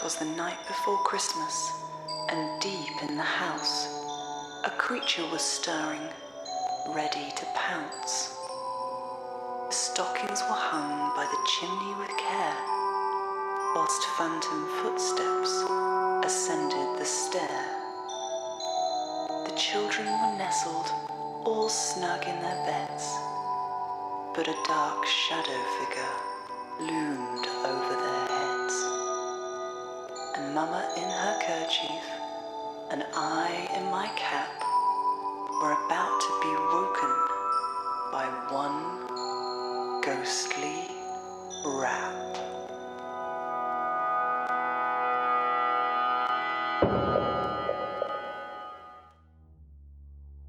'Twas the night before Christmas, and deep in the house a creature was stirring, ready to pounce. The stockings were hung by the chimney with care, whilst phantom footsteps ascended the stair. The children were nestled, all snug in their beds, but a dark shadow figure loomed over their heads. And Mama in her kerchief, and I in my cap, were about to be woken by one ghostly rap.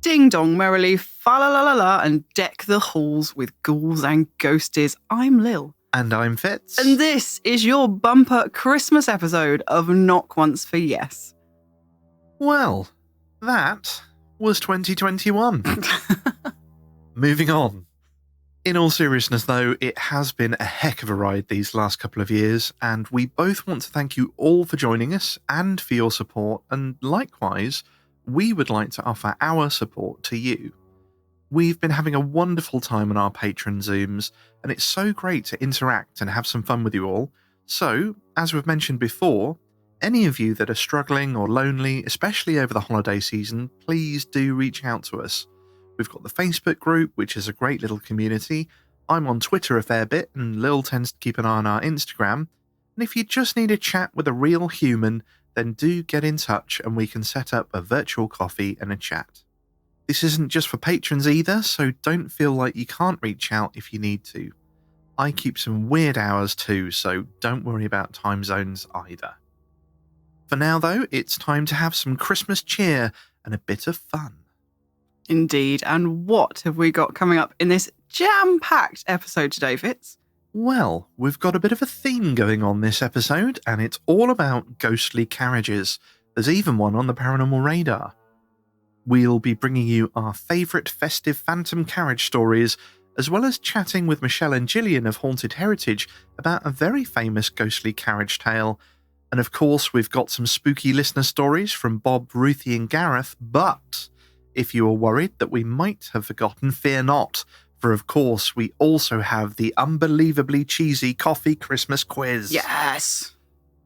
Ding dong merrily, fa la la la la, and deck the halls with ghouls and ghosties. I'm Lil. And I'm Fitz. And this is your bumper Christmas episode of Knock Once for Yes. Well, that was 2021. Moving on. In all seriousness, though, it has been a heck of a ride these last couple of years, and we both want to thank you all for joining us and for your support, and likewise, we would like to offer our support to you. We've been having a wonderful time on our Patron Zooms, and it's so great to interact and have some fun with you all. So, as we've mentioned before, any of you that are struggling or lonely, especially over the holiday season, please do reach out to us. We've got the Facebook group, which is a great little community. I'm on Twitter a fair bit, and Lil tends to keep an eye on our Instagram. And if you just need a chat with a real human, then do get in touch and we can set up a virtual coffee and a chat. This isn't just for patrons either, so don't feel like you can't reach out if you need to. I keep some weird hours too, so don't worry about time zones either. For now though, it's time to have some Christmas cheer and a bit of fun. Indeed, and what have we got coming up in this jam-packed episode today, Fitz? Well, we've got a bit of a theme going on this episode, and it's all about ghostly carriages. There's even one on the paranormal radar. We'll be bringing you our favourite festive phantom carriage stories, as well as chatting with Michelle and Gillian of Haunted Heritage about a very famous ghostly carriage tale. And of course, we've got some spooky listener stories from Bob, Ruthie and Gareth, but if you are worried that we might have forgotten, fear not, for of course we also have the unbelievably cheesy KOFY Christmas quiz. Yes!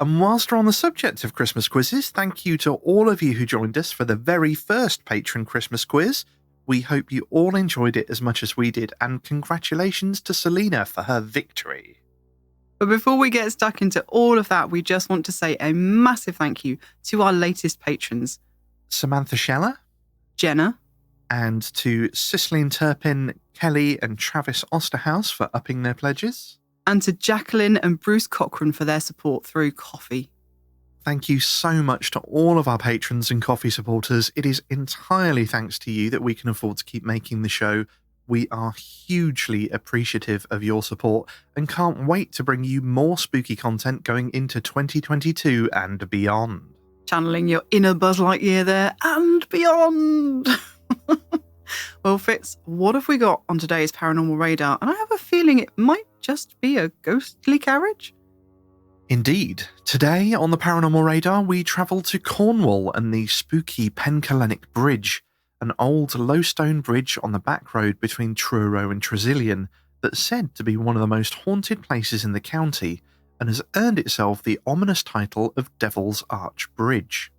And whilst we're on the subject of Christmas quizzes, thank you to all of you who joined us for the very first Patron Christmas quiz. We hope you all enjoyed it as much as we did, and congratulations to Selena for her victory. But before we get stuck into all of that, we just want to say a massive thank you to our latest patrons. Samantha Scheller, Jenna, and to Cicelyne Turpin, Kelly and Travis Osterhaus for upping their pledges. And to Jacqueline and Bruce Cochran for their support through Ko-fi. Thank you so much to all of our patrons and Ko-fi supporters. It is entirely thanks to you that we can afford to keep making the show. We are hugely appreciative of your support and can't wait to bring you more spooky content going into 2022 and beyond. Channeling your inner Buzz Lightyear there and beyond. Well, Fitz, what have we got on today's Paranormal Radar? And I have a feeling it might just be a ghostly carriage. Indeed. Today on the Paranormal Radar, we travel to Cornwall and the spooky Pencallenic Bridge, an old low-stone bridge on the back road between Truro and Tresillian that's said to be one of the most haunted places in the county and has earned itself the ominous title of Devil's Arch Bridge.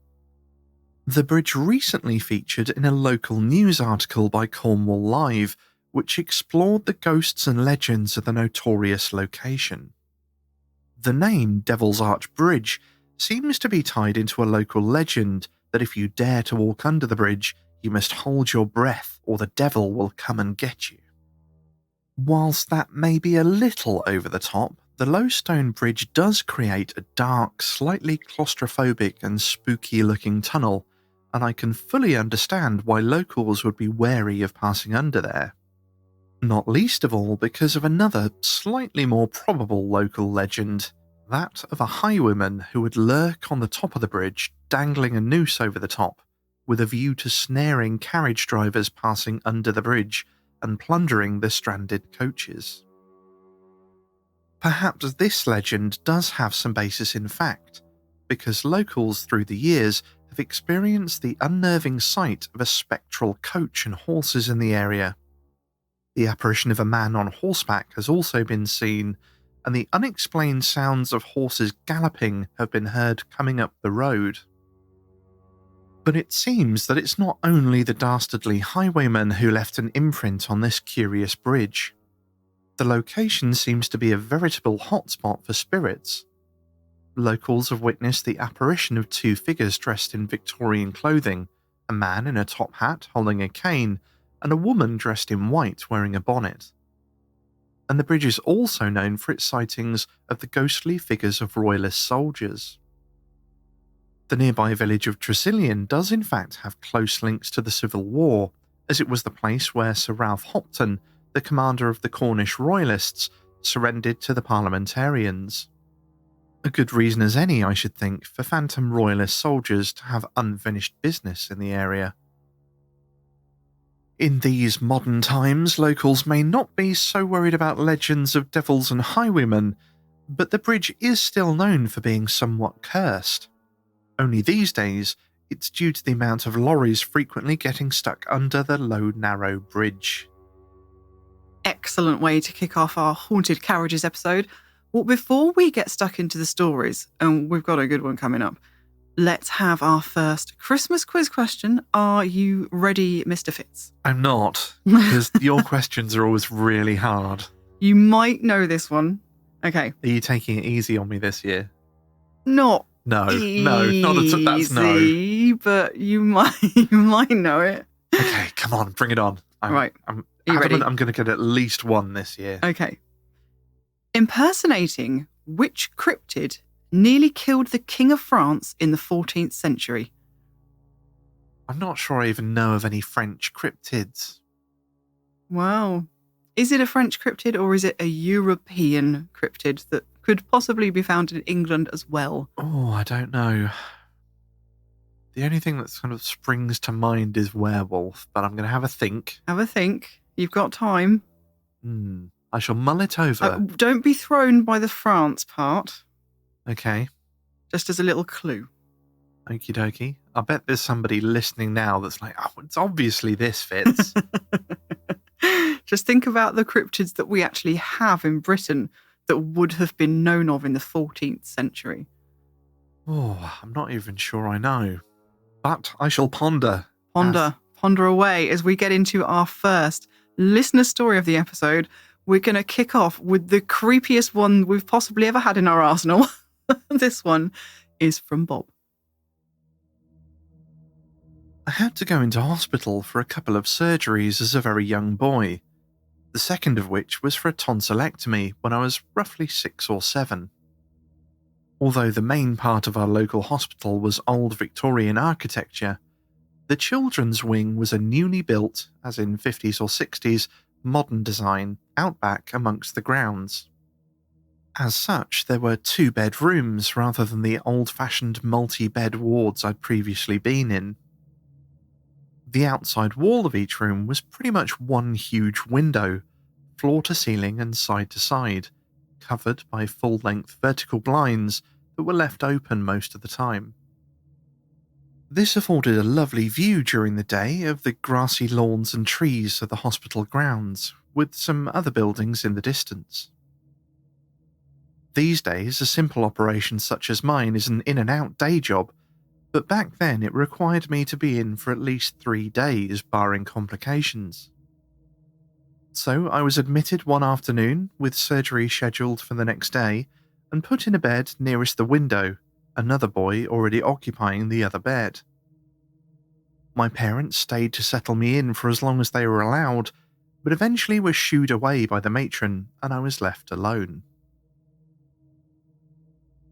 The bridge recently featured in a local news article by Cornwall Live, which explored the ghosts and legends of the notorious location. The name Devil's Arch Bridge seems to be tied into a local legend that if you dare to walk under the bridge, you must hold your breath or the devil will come and get you. Whilst that may be a little over the top, the low stone bridge does create a dark, slightly claustrophobic and spooky looking tunnel, and I can fully understand why locals would be wary of passing under there. Not least of all because of another, slightly more probable local legend, that of a highwayman who would lurk on the top of the bridge, dangling a noose over the top, with a view to snaring carriage drivers passing under the bridge and plundering the stranded coaches. Perhaps this legend does have some basis in fact, because locals through the years have experienced the unnerving sight of a spectral coach and horses in the area. The apparition of a man on horseback has also been seen, and the unexplained sounds of horses galloping have been heard coming up the road. But it seems that it's not only the dastardly highwayman who left an imprint on this curious bridge. The location seems to be a veritable hotspot for spirits. Locals have witnessed the apparition of two figures dressed in Victorian clothing, a man in a top hat holding a cane, and a woman dressed in white wearing a bonnet. And the bridge is also known for its sightings of the ghostly figures of royalist soldiers. The nearby village of Tresillian does in fact have close links to the Civil War, as it was the place where Sir Ralph Hopton, the commander of the Cornish royalists, surrendered to the parliamentarians. A good reason as any, I should think, for phantom royalist soldiers to have unfinished business in the area. In these modern times, locals may not be so worried about legends of devils and highwaymen, but the bridge is still known for being somewhat cursed. Only these days, it's due to the amount of lorries frequently getting stuck under the low, narrow bridge. Excellent way to kick off our Haunted Carriages episode. Well, before we get stuck into the stories, and we've got a good one coming up, let's have our first Christmas quiz question. Are you ready, Mr. Fitz? I'm not, because your questions are always really hard. You might know this one. Okay. Are you taking it easy on me this year? Not No, not easy, that's no. But you might know it. Okay, come on, bring it on. Right. I'm Are you ready? I'm going to get at least one this year. Okay. Impersonating which cryptid nearly killed the King of France in the 14th century? I'm not sure I even know of any French cryptids. Wow. Is it a French cryptid or is it a European cryptid that could possibly be found in England as well? Oh, I don't know. The only thing that kind of springs to mind is werewolf, but I'm going to have a think. Have a think. You've got time. I shall mull it over. Don't be thrown by the France part. Okay. Just as a little clue. Okie dokie. I bet there's somebody listening now that's like, oh, it's obviously this Fitz. Just think about the cryptids that we actually have in Britain that would have been known of in the 14th century. Oh, I'm not even sure I know. But I shall ponder. Ponder away as we get into our first listener story of the episode. We're going to kick off with the creepiest one we've possibly ever had in our arsenal. This one is from Bob. I had to go into hospital for a couple of surgeries as a very young boy, the second of which was for a tonsillectomy when I was roughly 6 or 7. Although the main part of our local hospital was old Victorian architecture, the children's wing was a newly built, as in 50s or 60s, modern design out back amongst the grounds. As such, there were 2 bedrooms rather than the old-fashioned multi-bed wards I'd previously been in. The outside wall of each room was pretty much one huge window, floor to ceiling and side to side, covered by full-length vertical blinds that were left open most of the time. This afforded a lovely view during the day of the grassy lawns and trees of the hospital grounds, with some other buildings in the distance. These days, a simple operation such as mine is an in-and-out day job, but back then it required me to be in for at least 3 days, barring complications. So I was admitted one afternoon, with surgery scheduled for the next day, and put in a bed nearest the window, another boy already occupying the other bed. My parents stayed to settle me in for as long as they were allowed, but eventually were shooed away by the matron, and I was left alone.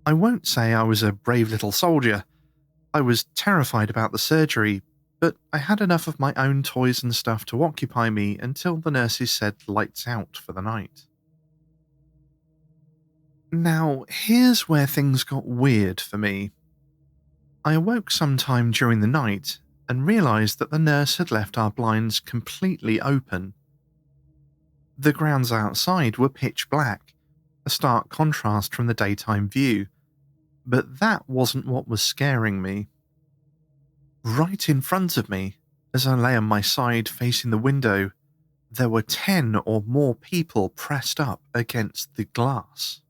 I won't say I was a brave little soldier. I was terrified about the surgery, but I had enough of my own toys and stuff to occupy me until the nurses said lights out for the night. Now, here's where things got weird for me. I awoke sometime during the night and realised that the nurse had left our blinds completely open. The grounds outside were pitch black, a stark contrast from the daytime view, But that wasn't what was scaring me. Right in front of me, as I lay on my side facing the window, there were 10 or more people pressed up against the glass.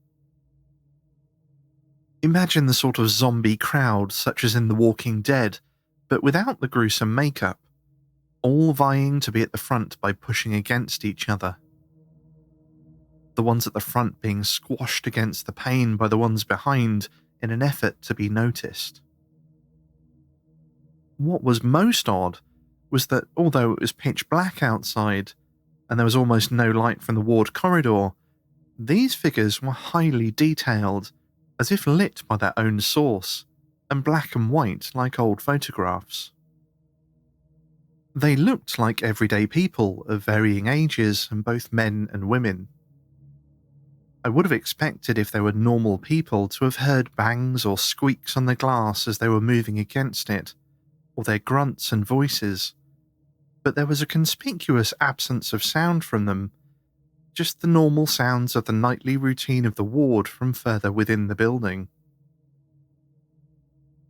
Imagine the sort of zombie crowd such as in The Walking Dead, but without the gruesome makeup, all vying to be at the front by pushing against each other. The ones at the front being squashed against the pane by the ones behind in an effort to be noticed. What was most odd was that although it was pitch black outside, and there was almost no light from the ward corridor, these figures were highly detailed, as if lit by their own source, and black and white like old photographs. They looked like everyday people of varying ages and both men and women. I would have expected if they were normal people to have heard bangs or squeaks on the glass as they were moving against it, or their grunts and voices, but there was a conspicuous absence of sound from them, just the normal sounds of the nightly routine of the ward from further within the building.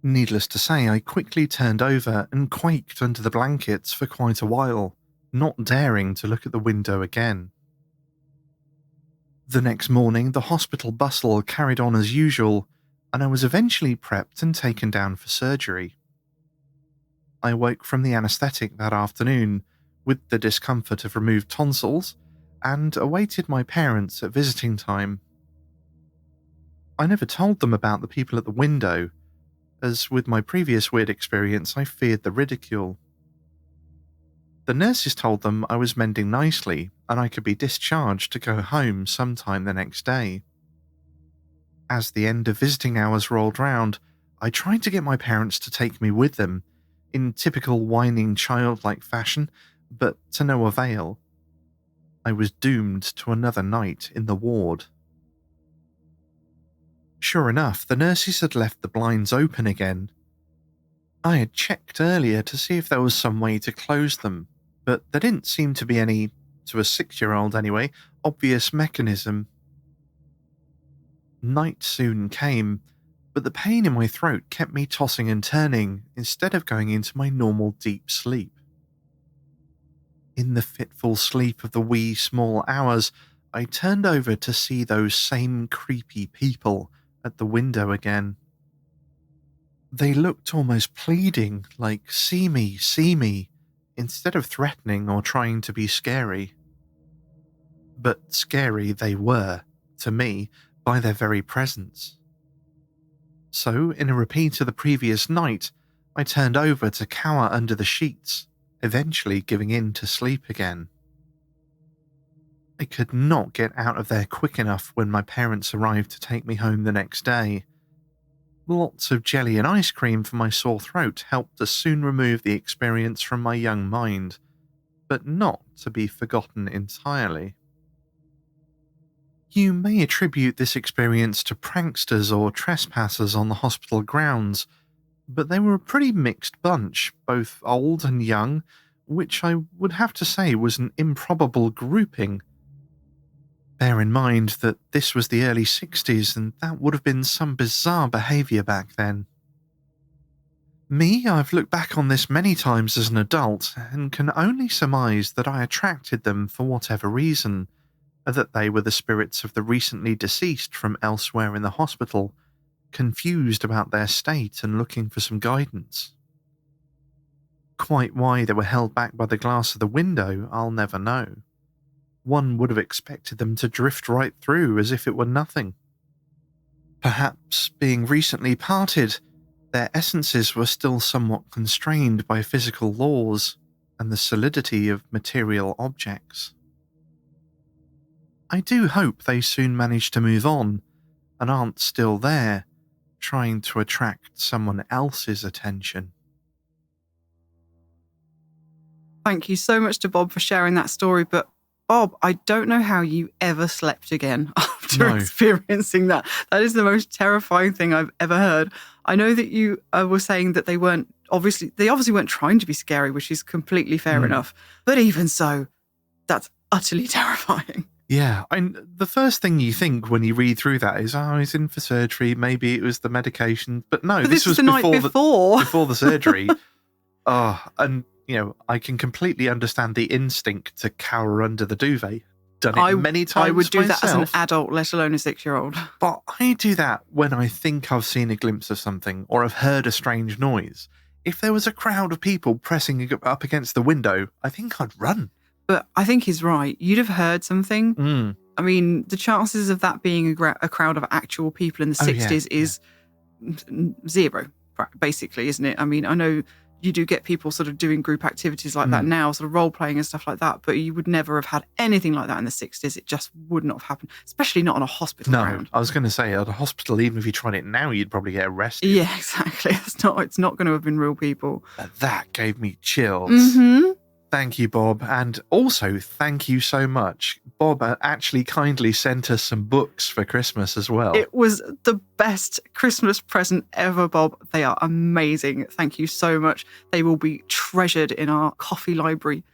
Needless to say, I quickly turned over and quaked under the blankets for quite a while, not daring to look at the window again. The next morning, the hospital bustle carried on as usual, and I was eventually prepped and taken down for surgery. I woke from the anaesthetic that afternoon, with the discomfort of removed tonsils, and awaited my parents at visiting time. I never told them about the people at the window, as with my previous weird experience I feared the ridicule. The nurses told them I was mending nicely and I could be discharged to go home sometime the next day. As the end of visiting hours rolled round, I tried to get my parents to take me with them, in typical whining childlike fashion, but to no avail. I was doomed to another night in the ward. Sure enough, the nurses had left the blinds open again. I had checked earlier to see if there was some way to close them, but there didn't seem to be any, to a 6-year-old anyway, obvious mechanism. Night soon came, but the pain in my throat kept me tossing and turning instead of going into my normal deep sleep. In the fitful sleep of the wee small hours, I turned over to see those same creepy people at the window again. They looked almost pleading, like see me, instead of threatening or trying to be scary. But scary they were, to me, by their very presence. So, in a repeat of the previous night, I turned over to cower under the sheets, eventually giving in to sleep again. I could not get out of there quick enough when my parents arrived to take me home the next day. Lots of jelly and ice cream for my sore throat helped to soon remove the experience from my young mind, but not to be forgotten entirely. You may attribute this experience to pranksters or trespassers on the hospital grounds, but they were a pretty mixed bunch, both old and young, which I would have to say was an improbable grouping. Bear in mind that this was the early 60s and that would have been some bizarre behaviour back then. Me, I've looked back on this many times as an adult and can only surmise that I attracted them for whatever reason, that they were the spirits of the recently deceased from elsewhere in the hospital, confused about their state and looking for some guidance. Quite why they were held back by the glass of the window, I'll never know. One would have expected them to drift right through as if it were nothing. Perhaps, being recently parted, their essences were still somewhat constrained by physical laws and the solidity of material objects. I do hope they soon manage to move on and aren't still there, trying to attract someone else's attention. Thank you so much to Bob for sharing that story, but Bob, I don't know how you ever slept again after experiencing that. That is the most terrifying thing I've ever heard. I know that you were saying that they obviously weren't trying to be scary, which is completely fair enough. But even so, that's utterly terrifying. Yeah, the first thing you think when you read through that is, oh, he's in for surgery. Maybe it was the medication, but no, But this was the night before. before the surgery. And I can completely understand the instinct to cower under the duvet. Done it many times. I would do myself, that as an adult, let alone a 6-year-old. But I do that when I think I've seen a glimpse of something or I've heard a strange noise. If there was a crowd of people pressing up against the window, I think I'd run. But I think he's right. You'd have heard something. I mean, the chances of that being a crowd of actual people in the 60s is zero, basically, isn't it? I mean, I know you do get people sort of doing group activities like that now, sort of role-playing and stuff like that, but you would never have had anything like that in the 60s. It just would not have happened, especially not on a hospital ground. I was going to say, at a hospital, even if you tried it now, you'd probably get arrested. Yeah, exactly. It's not going to have been real people. But that gave me chills. Mm-hmm. Thank you, Bob. And also, thank you so much. Bob actually kindly sent us some books for Christmas as well. It was the best Christmas present ever, Bob. They are amazing. Thank you so much. They will be treasured in our coffee library.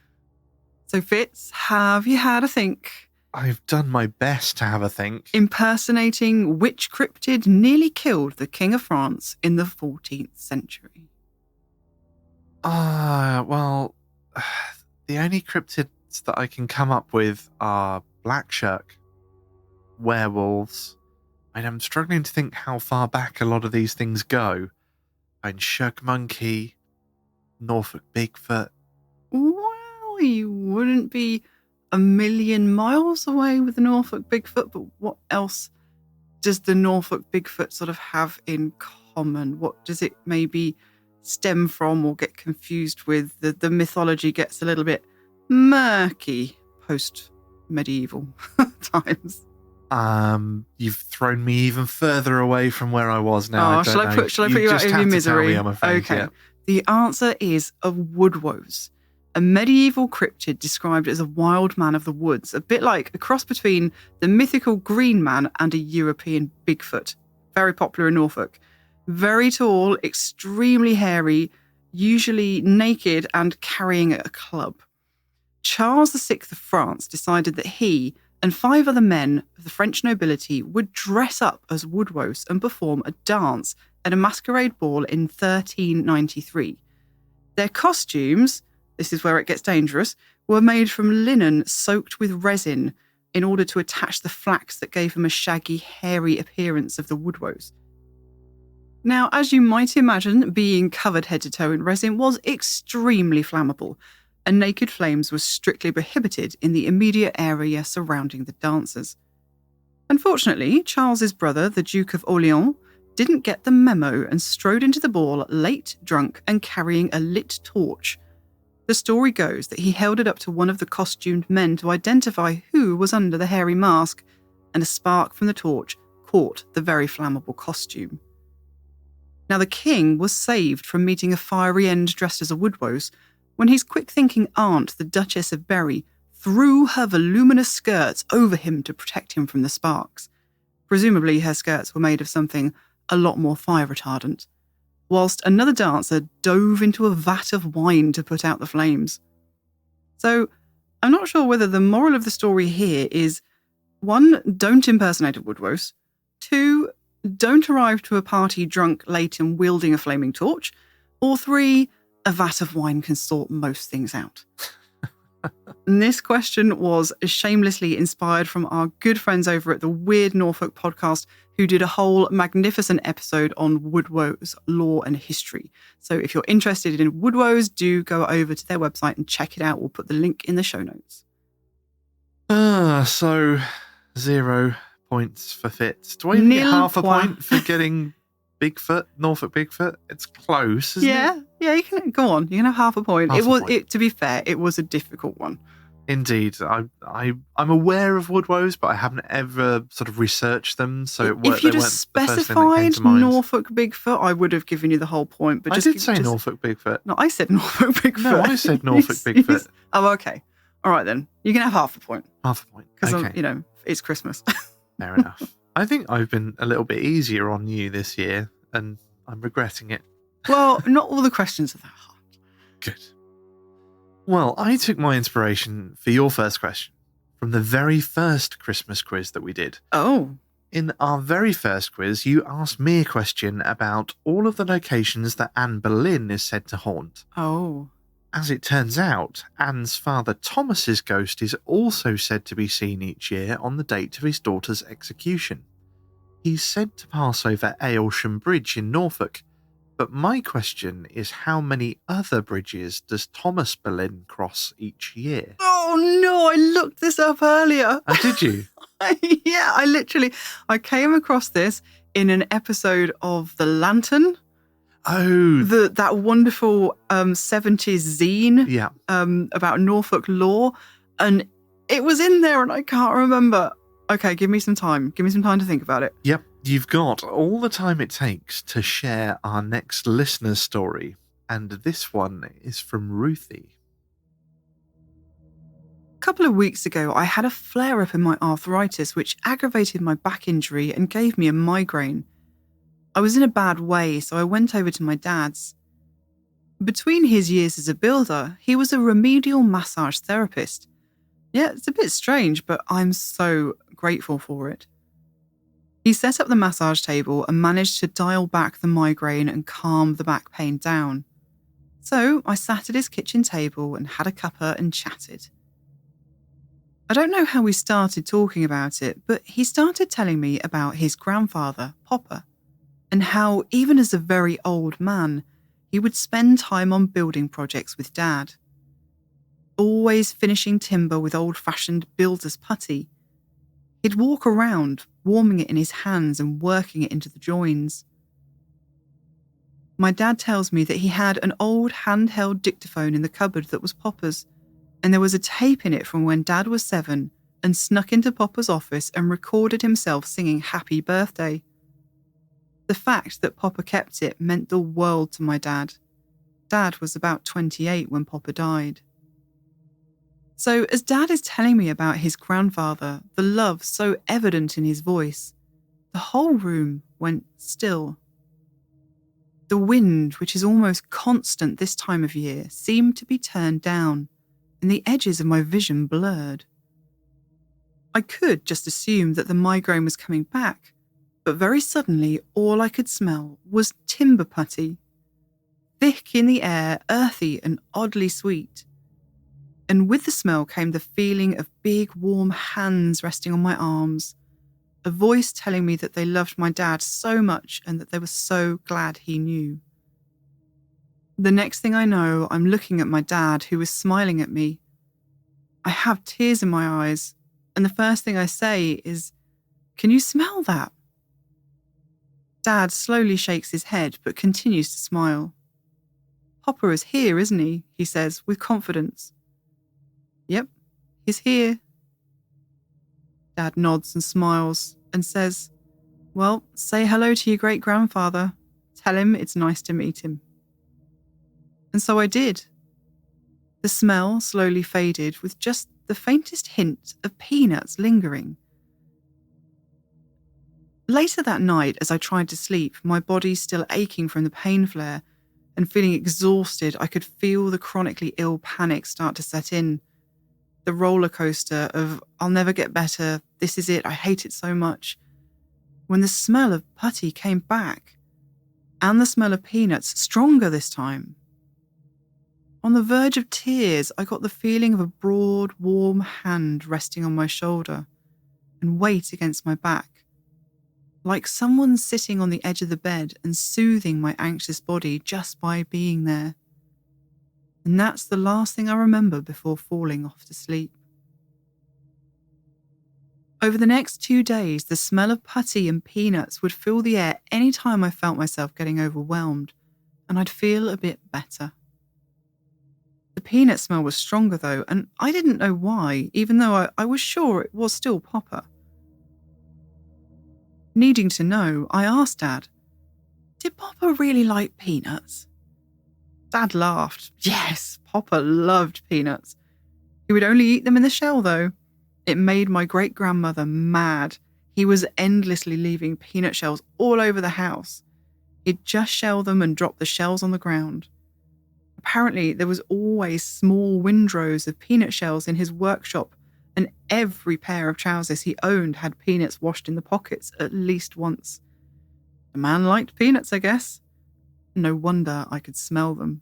So, Fitz, have you had a think? I've done my best to have a think. Impersonating which cryptid nearly killed the King of France in the 14th century? Well, the only cryptids that I can come up with are black shark, werewolves, and I'm struggling to think how far back a lot of these things go. And shug monkey, Norfolk Bigfoot. Well, you wouldn't be a million miles away with the Norfolk Bigfoot, but what else does the Norfolk Bigfoot sort of have in common? What does it maybe stem from or get confused with? The mythology gets a little bit murky post-medieval times. You've thrown me even further away from where I was now. Shall I put you out of your misery? Me, I'm afraid. Okay. Yeah. The answer is a woodwose, a medieval cryptid described as a wild man of the woods, a bit like a cross between the mythical Green Man and a European Bigfoot. Very popular in Norfolk. Very tall, extremely hairy, usually naked and carrying a club. Charles VI of France decided that he and 5 other men of the French nobility would dress up as woodwose and perform a dance at a masquerade ball in 1393. Their costumes, this is where it gets dangerous, were made from linen soaked with resin in order to attach the flax that gave him a shaggy, hairy appearance of the woodwose. Now, as you might imagine, being covered head to toe in resin was extremely flammable, and naked flames were strictly prohibited in the immediate area surrounding the dancers. Unfortunately, Charles's brother, the Duke of Orleans, didn't get the memo and strode into the ball late, drunk, and carrying a lit torch. The story goes that he held it up to one of the costumed men to identify who was under the hairy mask, and a spark from the torch caught the very flammable costume. Now, the king was saved from meeting a fiery end dressed as a woodwose when his quick-thinking aunt, the Duchess of Berry, threw her voluminous skirts over him to protect him from the sparks. Presumably, her skirts were made of something a lot more fire-retardant, whilst another dancer dove into a vat of wine to put out the flames. So, I'm not sure whether the moral of the story here is 1, don't impersonate a woodwose, 2, don't arrive to a party drunk, late and wielding a flaming torch, or 3, a vat of wine can sort most things out. And this question was shamelessly inspired from our good friends over at the Weird Norfolk podcast, who did a whole magnificent episode on woodwose lore and history. So if you're interested in woodwose, do go over to their website and check it out. We'll put the link in the show notes. So 0 points for Fitz. Do I even get half a point for getting Bigfoot, Norfolk Bigfoot? It's close, isn't it? Yeah, you can go on. You can have half a point. To be fair, it was a difficult one. Indeed. I'm aware of woodwose, but I haven't ever sort of researched them. So if you'd have specified Norfolk Bigfoot, I would have given you the whole point. But I did say Norfolk Bigfoot. No, I said Norfolk Bigfoot. No, I said Norfolk Bigfoot. Oh, okay. All right then. You can have half a point. Half a point. Because okay. It's Christmas. Fair enough. I think I've been a little bit easier on you this year, and I'm regretting it. Well, not all the questions are that hard. Good. Well, I took my inspiration for your first question from the very first Christmas quiz that we did. Oh. In our very first quiz, you asked me a question about all of the locations that Anne Boleyn is said to haunt. Oh. As it turns out, Anne's father Thomas's ghost is also said to be seen each year on the date of his daughter's execution. He's said to pass over Aylsham Bridge in Norfolk, but my question is how many other bridges does Thomas Boleyn cross each year? Oh no, I looked this up earlier. Oh, did you? Yeah, I came across this in an episode of The Lantern. Oh. That wonderful 70s zine Yeah. About Norfolk law. And it was in there and I can't remember. Okay, give me some time. Give me some time to think about it. Yep, you've got all the time it takes to share our next listener's story. And this one is from Ruthie. A couple of weeks ago, I had a flare-up in my arthritis which aggravated my back injury and gave me a migraine. I was in a bad way, so I went over to my dad's. Between his years as a builder, he was a remedial massage therapist. Yeah, it's a bit strange, but I'm so grateful for it. He set up the massage table and managed to dial back the migraine and calm the back pain down. So I sat at his kitchen table and had a cuppa and chatted. I don't know how we started talking about it, but he started telling me about his grandfather, Popper, and how, even as a very old man, he would spend time on building projects with Dad. Always finishing timber with old-fashioned builder's putty. He'd walk around, warming it in his hands and working it into the joins. My dad tells me that he had an old handheld dictaphone in the cupboard that was Popper's, and there was a tape in it from when Dad was 7 and snuck into Popper's office and recorded himself singing Happy Birthday. The fact that Popper kept it meant the world to my dad. Dad was about 28 when Popper died. So as Dad is telling me about his grandfather, the love so evident in his voice, the whole room went still. The wind, which is almost constant this time of year, seemed to be turned down, and the edges of my vision blurred. I could just assume that the migraine was coming back, but very suddenly all I could smell was timber putty. Thick in the air, earthy and oddly sweet. And with the smell came the feeling of big warm hands resting on my arms, a voice telling me that they loved my dad so much and that they were so glad he knew. The next thing I know, I'm looking at my dad, who is smiling at me. I have tears in my eyes, and the first thing I say is, "Can you smell that?" Dad slowly shakes his head but continues to smile. "Popper is here, isn't he?" he says with confidence. "Yep, he's here." Dad nods and smiles and says, "Well, say hello to your great-grandfather. Tell him it's nice to meet him." And so I did. The smell slowly faded with just the faintest hint of peanuts lingering. Later that night, as I tried to sleep, my body still aching from the pain flare and feeling exhausted, I could feel the chronically ill panic start to set in. The roller coaster of, I'll never get better, this is it, I hate it so much. When the smell of putty came back, and the smell of peanuts, stronger this time. On the verge of tears, I got the feeling of a broad, warm hand resting on my shoulder and weight against my back, like someone sitting on the edge of the bed and soothing my anxious body just by being there. And that's the last thing I remember before falling off to sleep. Over the next 2 days, the smell of putty and peanuts would fill the air any time I felt myself getting overwhelmed, and I'd feel a bit better. The peanut smell was stronger though, and I didn't know why, even though I was sure it was still Popper. Needing to know, I asked Dad, "Did Popper really like peanuts?" Dad laughed. Yes, Popper loved peanuts. He would only eat them in the shell though. It made my great-grandmother mad. He was endlessly leaving peanut shells all over the house. He'd just shell them and drop the shells on the ground. Apparently, there was always small windrows of peanut shells in his workshop, and every pair of trousers he owned had peanuts washed in the pockets at least once. The man liked peanuts, I guess. No wonder I could smell them.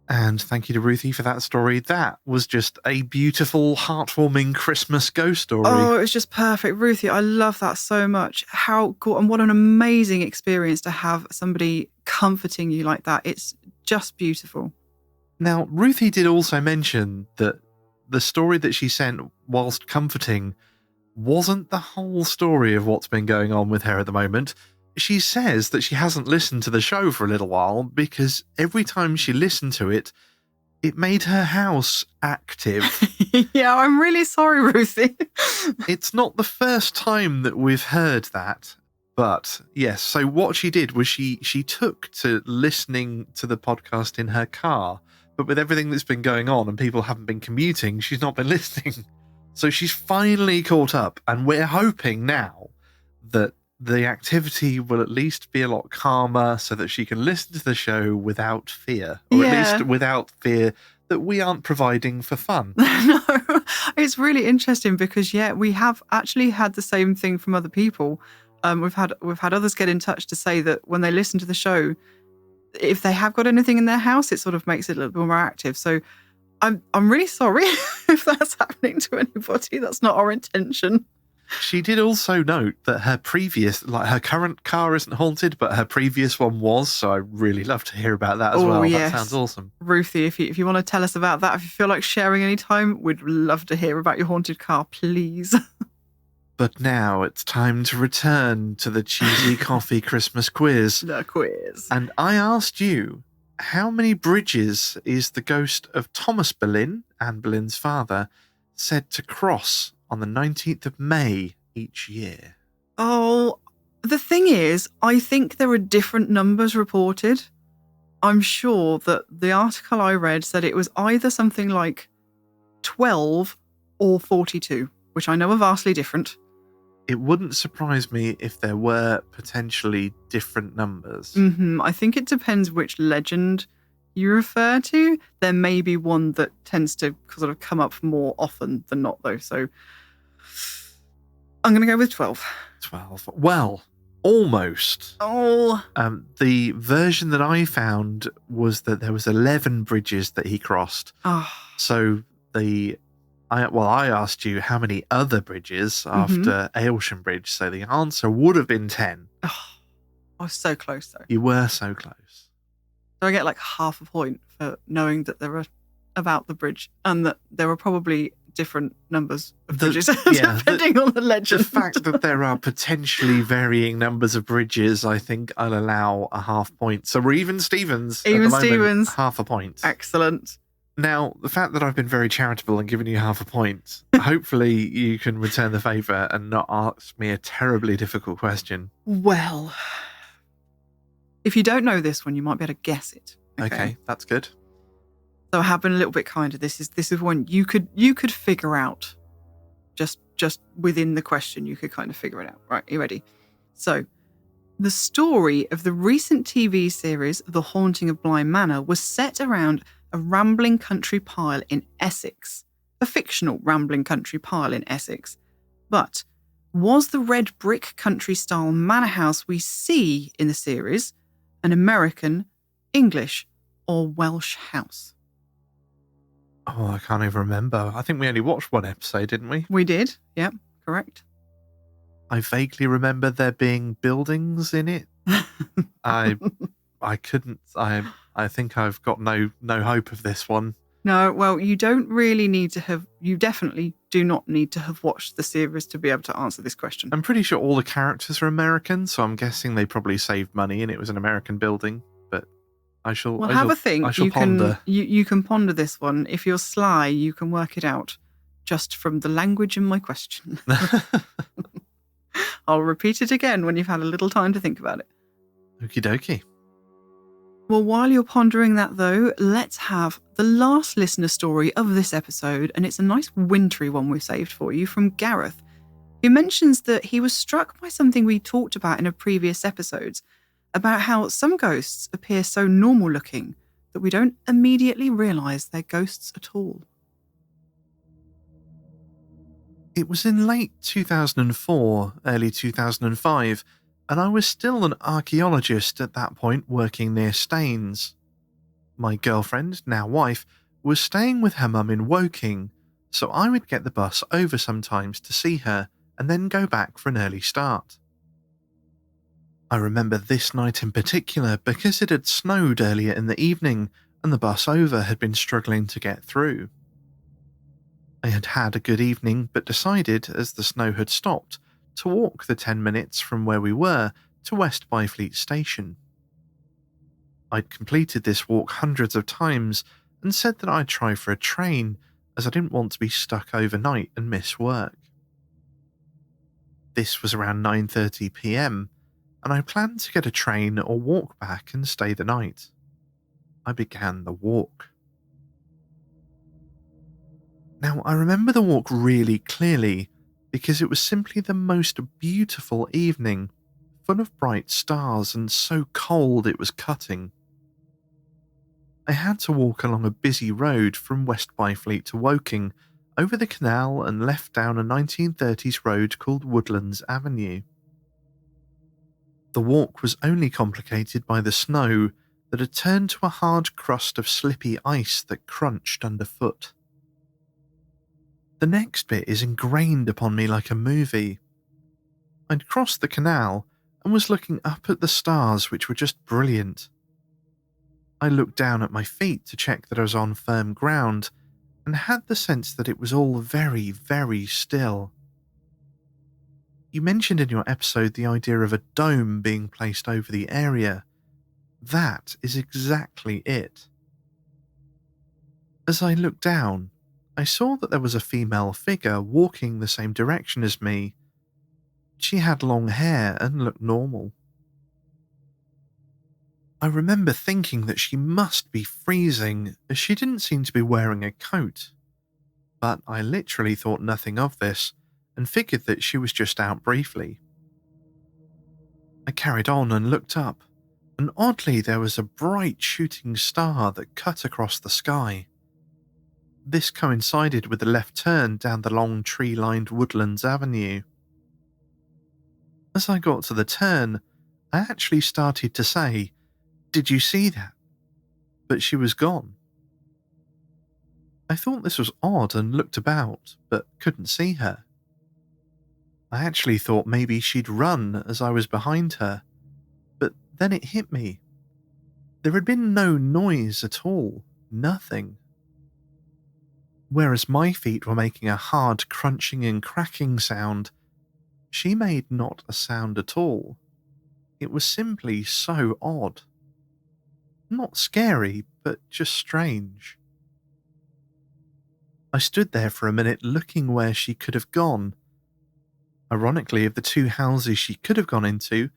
And thank you to Ruthie for that story. That was just a beautiful, heartwarming Christmas ghost story. Oh, it was just perfect. Ruthie, I love that so much. How cool, and what an amazing experience to have somebody comforting you like that. It's just beautiful. Now, Ruthie did also mention that the story that she sent whilst comforting wasn't the whole story of what's been going on with her at the moment. She says that she hasn't listened to the show for a little while because every time she listened to it, it made her house active. Yeah, I'm really sorry, Ruthie. It's not the first time that we've heard that. But yes, so what she did was she took to listening to the podcast in her car, but with everything that's been going on and people haven't been commuting, she's not been listening. So she's finally caught up, and we're hoping now that the activity will at least be a lot calmer so that she can listen to the show without fear, or at least without fear that we aren't providing for fun. No, it's really interesting because, we have actually had the same thing from other people. We've had others get in touch to say that when they listen to the show, if they have got anything in their house, it sort of makes it a little bit more active. So I'm really sorry if that's happening to anybody. That's not our intention. She did also note that her current car isn't haunted, but her previous one was. So I really love to hear about that as well. Yes. That sounds awesome. Ruthie, if you want to tell us about that, if you feel like sharing any time, we'd love to hear about your haunted car, please. But now it's time to return to the cheesy KOFY Christmas quiz. The quiz. And I asked you, how many bridges is the ghost of Thomas Boleyn, Anne Boleyn's father, said to cross on the 19th of May each year? Oh, the thing is, I think there are different numbers reported. I'm sure that the article I read said it was either something like 12 or 42, which I know are vastly different. It wouldn't surprise me if there were potentially different numbers. I think it depends which legend you refer to. There may be one that tends to sort of come up more often than not, though. So I'm going to go with 12. 12. Well, almost. Oh. The version that I found was that there was 11 bridges that he crossed. Oh. So I asked you how many other bridges after Aylsham Bridge. So the answer would have been 10. Oh, I was so close, though. You were so close. So I get like half a point for knowing that there were about the bridge and that there were probably different numbers of bridges depending on the legend. The fact that there are potentially varying numbers of bridges, I think I'll allow a half point. So we're even Stevens. Even Stevens. Half a point. Excellent. Now, the fact that I've been very charitable and given you half a point, hopefully you can return the favour and not ask me a terribly difficult question. Well, if you don't know this one, you might be able to guess it. Okay, that's good. So I have been a little bit kinder. This is one you could figure out. Just within the question, you could kind of figure it out. Right, are you ready? So, the story of the recent TV series The Haunting of Bly Manor was set around a rambling country pile in Essex. A fictional rambling country pile in Essex. But was the red brick country-style manor house we see in the series an American, English, or Welsh house? Oh, I can't even remember. I think we only watched one episode, didn't we? We did. Yep, correct. I vaguely remember there being buildings in it. I couldn't. I think I've got no hope of this one. No, well, you don't really need to have. You definitely do not need to have watched the series to be able to answer this question. I'm pretty sure all the characters are American, so I'm guessing they probably saved money and it was an American building. But I shall. Well, have a think. I shall ponder. You can ponder this one. If you're sly, you can work it out just from the language in my question. I'll repeat it again when you've had a little time to think about it. Okie dokie. Well, while you're pondering that, though, let's have the last listener story of this episode, and it's a nice wintry one we've saved for you from Gareth, who mentions that he was struck by something we talked about in a previous episodes, about how some ghosts appear so normal-looking that we don't immediately realise they're ghosts at all. It was in late 2004, early 2005, and I was still an archaeologist at that point working near Staines. My girlfriend, now wife, was staying with her mum in Woking, so I would get the bus over sometimes to see her and then go back for an early start. I remember this night in particular because it had snowed earlier in the evening and the bus over had been struggling to get through. I had had a good evening but decided, as the snow had stopped, to walk the 10 minutes from where we were to West Byfleet Station. I'd completed this walk hundreds of times and said that I'd try for a train as I didn't want to be stuck overnight and miss work. This was around 9:30 p.m, and I planned to get a train or walk back and stay the night. I began the walk. Now, I remember the walk really clearly because it was simply the most beautiful evening, full of bright stars and so cold it was cutting. I had to walk along a busy road from West Byfleet to Woking, over the canal and left down a 1930s road called Woodlands Avenue. The walk was only complicated by the snow that had turned to a hard crust of slippy ice that crunched underfoot. The next bit is ingrained upon me like a movie. I'd crossed the canal and was looking up at the stars, which were just brilliant. I looked down at my feet to check that I was on firm ground and had the sense that it was all very, very still. You mentioned in your episode the idea of a dome being placed over the area. That is exactly it. As I looked down, I saw that there was a female figure walking the same direction as me. She had long hair and looked normal. I remember thinking that she must be freezing, as she didn't seem to be wearing a coat. But I literally thought nothing of this, and figured that she was just out briefly. I carried on and looked up, and oddly there was a bright shooting star that cut across the sky. This coincided with the left turn down the long tree-lined Woodlands Avenue. As I got to the turn, I actually started to say, "Did you see that?" But she was gone. I thought this was odd and looked about, but couldn't see her. I actually thought maybe she'd run as I was behind her, but then it hit me. There had been no noise at all, nothing. Whereas my feet were making a hard crunching and cracking sound, she made not a sound at all. It was simply so odd. Not scary, but just strange. I stood there for a minute looking where she could have gone. Ironically, of the two houses she could have gone into,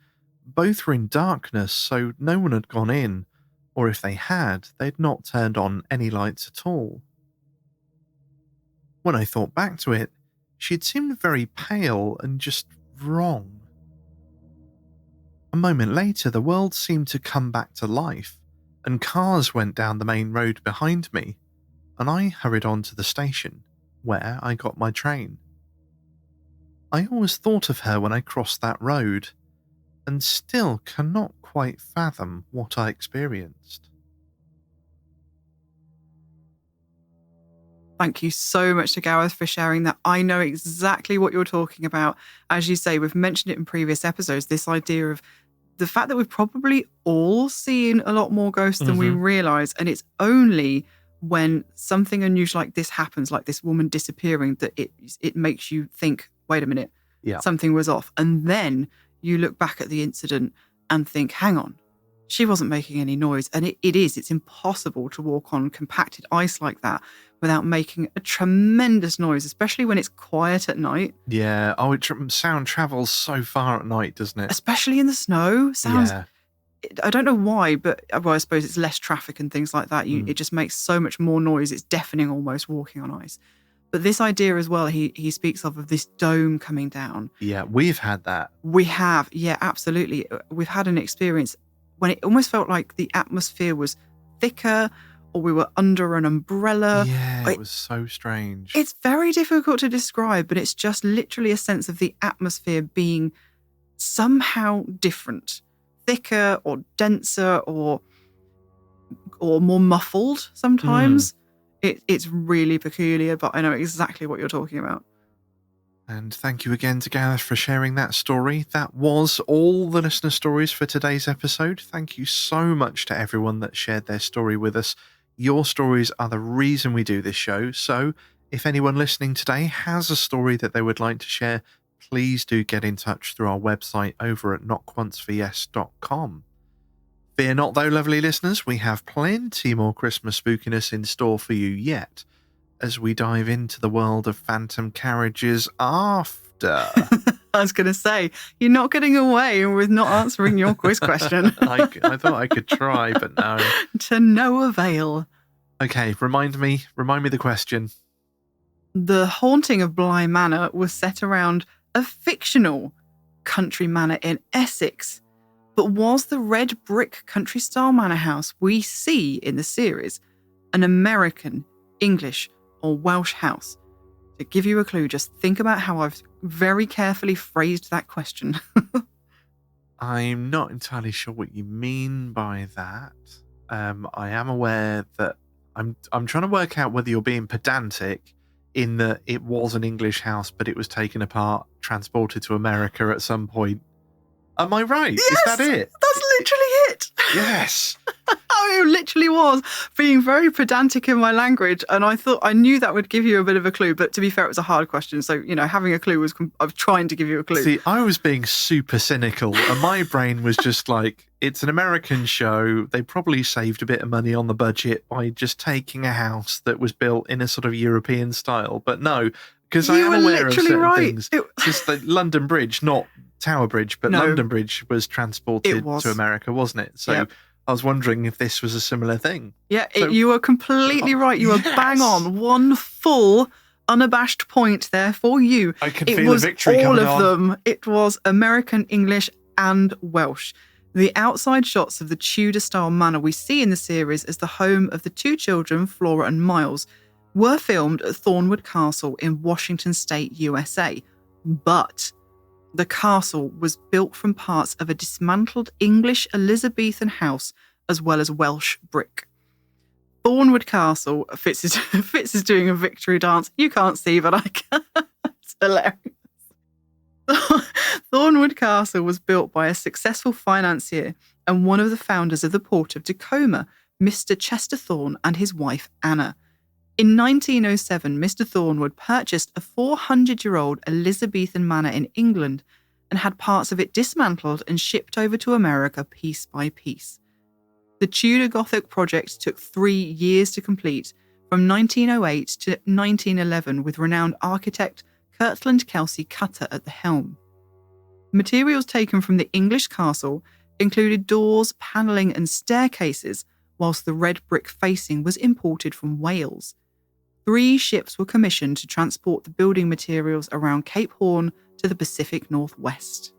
both were in darkness, so no one had gone in, or if they had, they'd not turned on any lights at all. When I thought back to it, she had seemed very pale and just wrong. A moment later, the world seemed to come back to life, and cars went down the main road behind me, and I hurried on to the station, where I got my train. I always thought of her when I crossed that road, and still cannot quite fathom what I experienced. Thank you so much to Gareth for sharing that. I know exactly what you're talking about. As you say, we've mentioned it in previous episodes, this idea of the fact that we've probably all seen a lot more ghosts than we realise, and it's only when something unusual like this happens, like this woman disappearing, that it makes you think, wait a minute, something was off. And then you look back at the incident and think, hang on, she wasn't making any noise. And it's impossible to walk on compacted ice like that without making a tremendous noise, especially when it's quiet at night. Yeah, sound travels so far at night, doesn't it? Especially in the snow. I don't know why, but I suppose it's less traffic and things like that. It just makes so much more noise. It's deafening almost walking on ice. But this idea as well, he speaks of this dome coming down. Yeah, we've had that. We have, yeah, absolutely. We've had an experience when it almost felt like the atmosphere was thicker or we were under an umbrella. Yeah, it was so strange. It's very difficult to describe, but it's just literally a sense of the atmosphere being somehow different, thicker or denser or more muffled sometimes. It's really peculiar, but I know exactly what you're talking about. And thank you again to Gareth for sharing that story. That was all the listener stories for today's episode. Thank you so much to everyone that shared their story with us. Your stories are the reason we do this show, so if anyone listening today has a story that they would like to share, please do get in touch through our website over at knockOncefOrYes.com. Fear not though, lovely listeners, we have plenty more Christmas spookiness in store for you yet, as we dive into the world of phantom carriages after. I was going to say, you're not getting away with not answering your quiz question. I thought I could try, but no. To no avail. Okay, remind me the question. The haunting of Bly Manor was set around a fictional country manor in Essex, but was the red brick country-style manor house we see in the series an American, English, or Welsh house? To give you a clue, just think about how I've very carefully phrased that question. I'm not entirely sure what you mean by that. I am aware that I'm trying to work out whether you're being pedantic in that it was an English house, but it was taken apart, transported to America at some point. Am I right? Yes, is that it? That's literally it. Yes. I literally was being very pedantic in my language, and I knew that would give you a bit of a clue, but to be fair, it was a hard question, so, having a clue was trying to give you a clue. See, I was being super cynical, and my brain was just like, it's an American show, they probably saved a bit of money on the budget by just taking a house that was built in a sort of European style, but no, because I am aware of certain things. Just the London Bridge, not Tower Bridge, but No. London Bridge was transported to America, wasn't it? So Yep. I was wondering if this was a similar thing. Yeah, So- you were completely right. You were bang on. One full, unabashed point there for you. I can It feel was the victory all coming of on. them. It was American, English, and Welsh. The outside shots of the Tudor-style manor we see in the series as the home of the two children, Flora and Miles, were filmed at Thornwood Castle in Washington State, USA. But the castle was built from parts of a dismantled English Elizabethan house as well as Welsh brick. Thornwood Castle, Fitz is doing a victory dance. You can't see, but I can. It's hilarious. Thornwood Castle was built by a successful financier and one of the founders of the port of Tacoma, Mr. Chester Thorne, and his wife Anna. In 1907, Mr. Thornwood purchased a 400-year-old Elizabethan manor in England and had parts of it dismantled and shipped over to America piece by piece. The Tudor Gothic project took 3 years to complete, from 1908 to 1911, with renowned architect Kirtland Kelsey Cutter at the helm. Materials taken from the English castle included doors, panelling and staircases, whilst the red brick facing was imported from Wales. 3 ships were commissioned to transport the building materials around Cape Horn to the Pacific Northwest.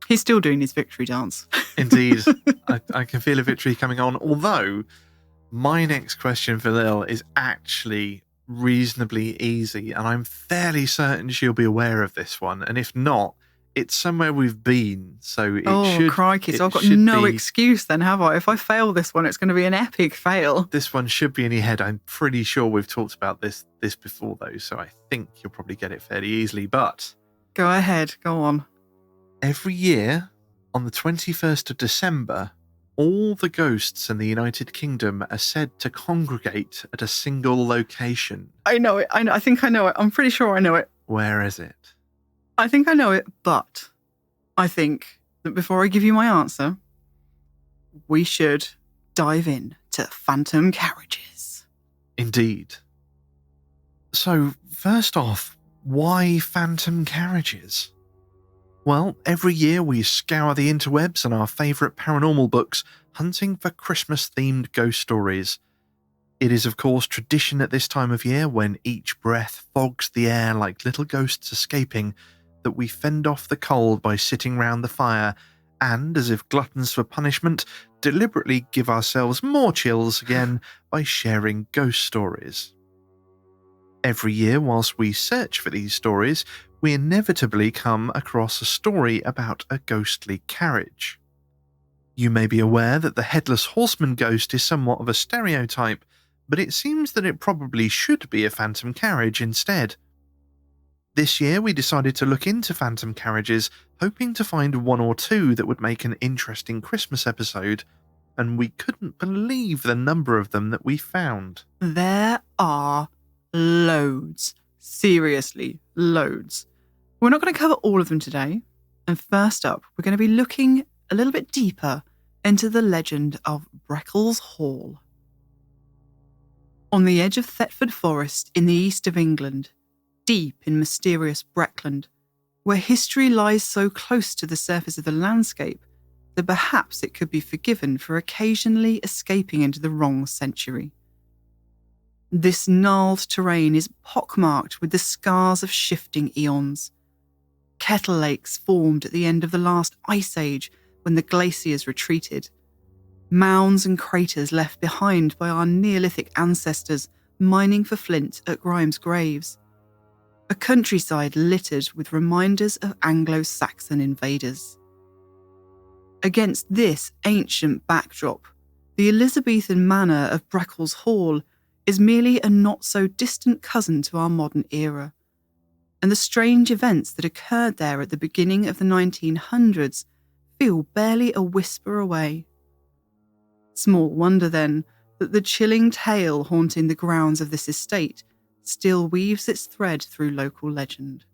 He's still doing his victory dance. Indeed. I can feel a victory coming on, although my next question for Lil is actually reasonably easy, and I'm fairly certain she'll be aware of this one, and if not, it's somewhere we've been, so it should... crikey, so I've got should no be- excuse then, have I? If I fail this one, it's going to be an epic fail. This one should be in your head. I'm pretty sure we've talked about this before, though, so I think you'll probably get it fairly easily, but... Go ahead, go on. Every year, on the 21st of December, all the ghosts in the United Kingdom are said to congregate at a single location. I know it, I think I know it. I'm pretty sure I know it. Where is it? I think I know it, but I think that before I give you my answer, we should dive in to phantom carriages. Indeed. So, first off, why phantom carriages? Well, every year we scour the interwebs and our favourite paranormal books, hunting for Christmas-themed ghost stories. It is, of course, tradition at this time of year, when each breath fogs the air like little ghosts escaping, that we fend off the cold by sitting round the fire and, as if gluttons for punishment, deliberately give ourselves more chills again by sharing ghost stories. Every year, whilst we search for these stories, we inevitably come across a story about a ghostly carriage. You may be aware that the headless horseman ghost is somewhat of a stereotype, but it seems that it probably should be a phantom carriage instead. This year we decided to look into phantom carriages, hoping to find one or two that would make an interesting Christmas episode, and we couldn't believe the number of them that we found. There are loads. Seriously, loads. We're not going to cover all of them today. And first up, we're going to be looking a little bit deeper into the legend of Breckels Hall. On the edge of Thetford Forest in the east of England, deep in mysterious Breckland, where history lies so close to the surface of the landscape that perhaps it could be forgiven for occasionally escaping into the wrong century. This gnarled terrain is pockmarked with the scars of shifting eons. Kettle lakes formed at the end of the last ice age when the glaciers retreated. Mounds and craters left behind by our Neolithic ancestors mining for flint at Grimes' graves. A countryside littered with reminders of Anglo-Saxon invaders. Against this ancient backdrop, the Elizabethan manor of Breckels Hall is merely a not-so-distant cousin to our modern era, and the strange events that occurred there at the beginning of the 1900s feel barely a whisper away. Small wonder, then, that the chilling tale haunting the grounds of this estate still weaves its thread through local legend.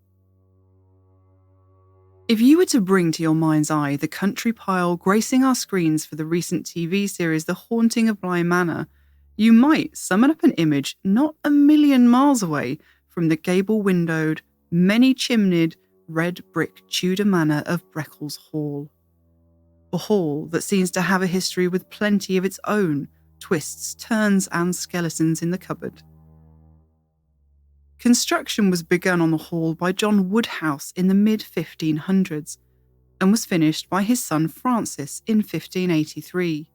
If you were to bring to your mind's eye the country pile gracing our screens for the recent TV series The Haunting of Bly Manor, you might summon up an image not a million miles away from the gable-windowed, many-chimneyed, red brick Tudor manor of Breckels Hall. A hall that seems to have a history with plenty of its own twists, turns and skeletons in the cupboard. Construction was begun on the hall by John Woodhouse in the mid-1500s and was finished by his son Francis in 1583.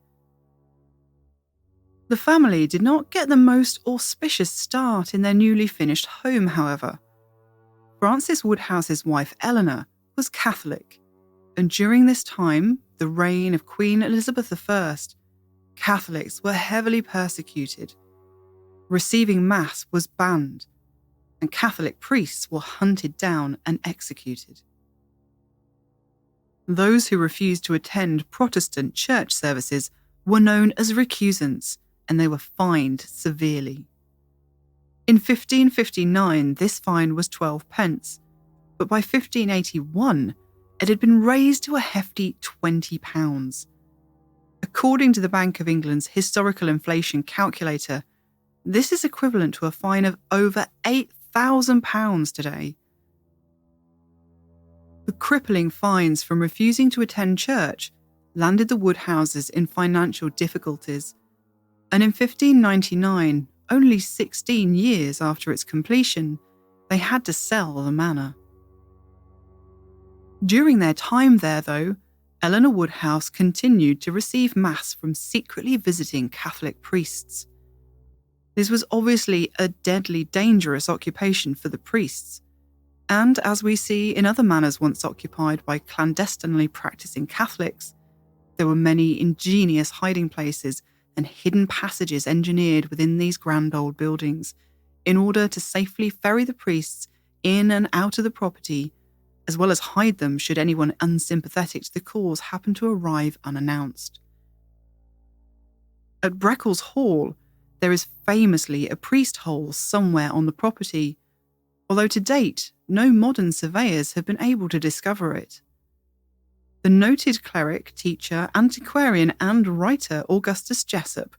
The family did not get the most auspicious start in their newly finished home, however. Francis Woodhouse's wife Eleanor was Catholic, and during this time, the reign of Queen Elizabeth I, Catholics were heavily persecuted. Receiving Mass was banned, and Catholic priests were hunted down and executed. Those who refused to attend Protestant church services were known as recusants, and they were fined severely. In 1559, this fine was 12 pence, but by 1581, it had been raised to a hefty £20. According to the Bank of England's historical inflation calculator, this is equivalent to a fine of over £8,000 today. The crippling fines from refusing to attend church landed the Woodhouses in financial difficulties, and in 1599, only 16 years after its completion, they had to sell the manor. During their time there, though, Eleanor Woodhouse continued to receive Mass from secretly visiting Catholic priests. This was obviously a deadly dangerous occupation for the priests, and as we see in other manors once occupied by clandestinely practicing Catholics, there were many ingenious hiding places and hidden passages engineered within these grand old buildings in order to safely ferry the priests in and out of the property, as well as hide them should anyone unsympathetic to the cause happen to arrive unannounced. At Breckels Hall, there is famously a priest hole somewhere on the property, although to date, no modern surveyors have been able to discover it. The noted cleric, teacher, antiquarian and writer Augustus Jessup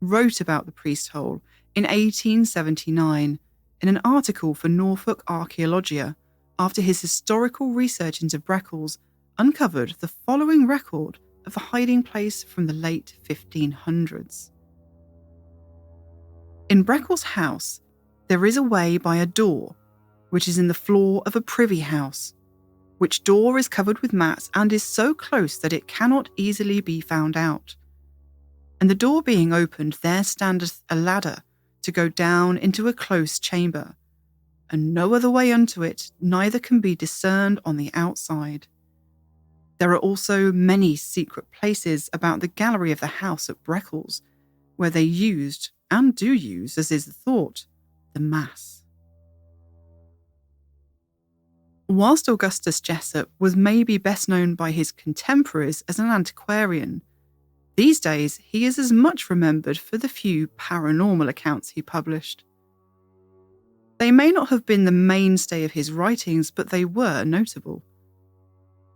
wrote about the priest hole in 1879 in an article for Norfolk Archaeologia after his historical research into Breckels uncovered the following record of the hiding place from the late 1500s. In Breckels House, there is a way by a door, which is in the floor of a privy house. which door is covered with mats and is so close that it cannot easily be found out. And the door being opened, there standeth a ladder to go down into a close chamber, and no other way unto it, neither can be discerned on the outside. There are also many secret places about the gallery of the house at Breckels, where they used, and do use, as is the thought, the Mass. Whilst Augustus Jessup was maybe best known by his contemporaries as an antiquarian, these days he is as much remembered for the few paranormal accounts he published. They may not have been the mainstay of his writings, but they were notable.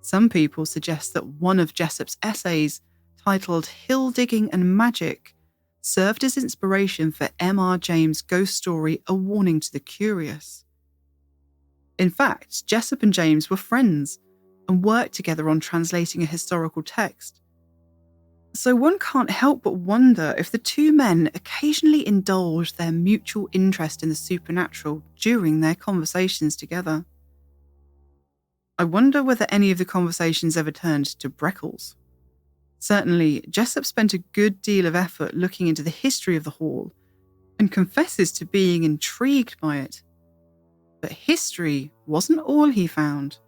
Some people suggest that one of Jessup's essays, titled Hill Digging and Magic, served as inspiration for M.R. James' ghost story A Warning to the Curious. In fact, Jessup and James were friends and worked together on translating a historical text. So one can't help but wonder if the two men occasionally indulged their mutual interest in the supernatural during their conversations together. I wonder whether any of the conversations ever turned to Breckels. Certainly, Jessup spent a good deal of effort looking into the history of the hall and confesses to being intrigued by it. But history wasn't all he found,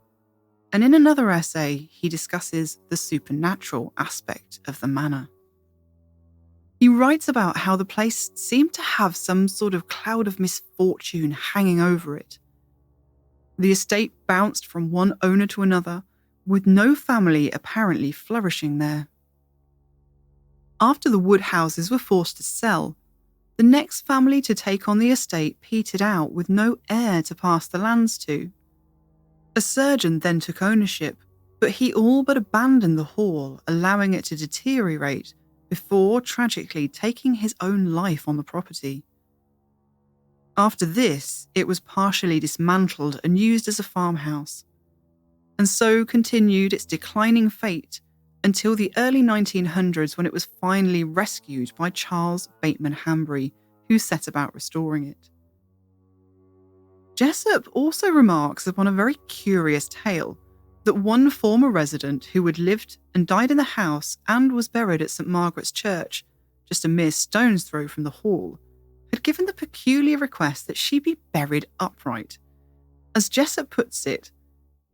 and in another essay he discusses the supernatural aspect of the manor. He writes about how the place seemed to have some sort of cloud of misfortune hanging over it. The estate bounced from one owner to another, with no family apparently flourishing there. After the Wood houses were forced to sell, the next family to take on the estate petered out with no heir to pass the lands to. A surgeon then took ownership, but he all but abandoned the hall, allowing it to deteriorate before tragically taking his own life on the property. After this, it was partially dismantled and used as a farmhouse, and so continued its declining fate until the early 1900s, when it was finally rescued by Charles Bateman Hanbury, who set about restoring it. Jessup also remarks upon a very curious tale that one former resident who had lived and died in the house and was buried at St Margaret's Church, just a mere stone's throw from the hall, had given the peculiar request that she be buried upright. As Jessup puts it,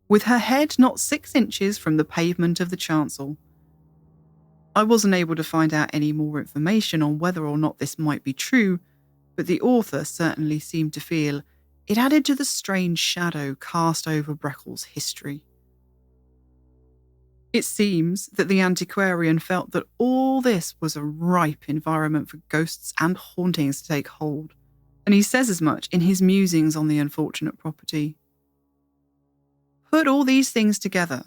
with her head not 6 inches from the pavement of the chancel. I wasn't able to find out any more information on whether or not this might be true, but the author certainly seemed to feel it added to the strange shadow cast over Breckels' history. It seems that the antiquarian felt that all this was a ripe environment for ghosts and hauntings to take hold, and he says as much in his musings on the unfortunate property. Put all these things together,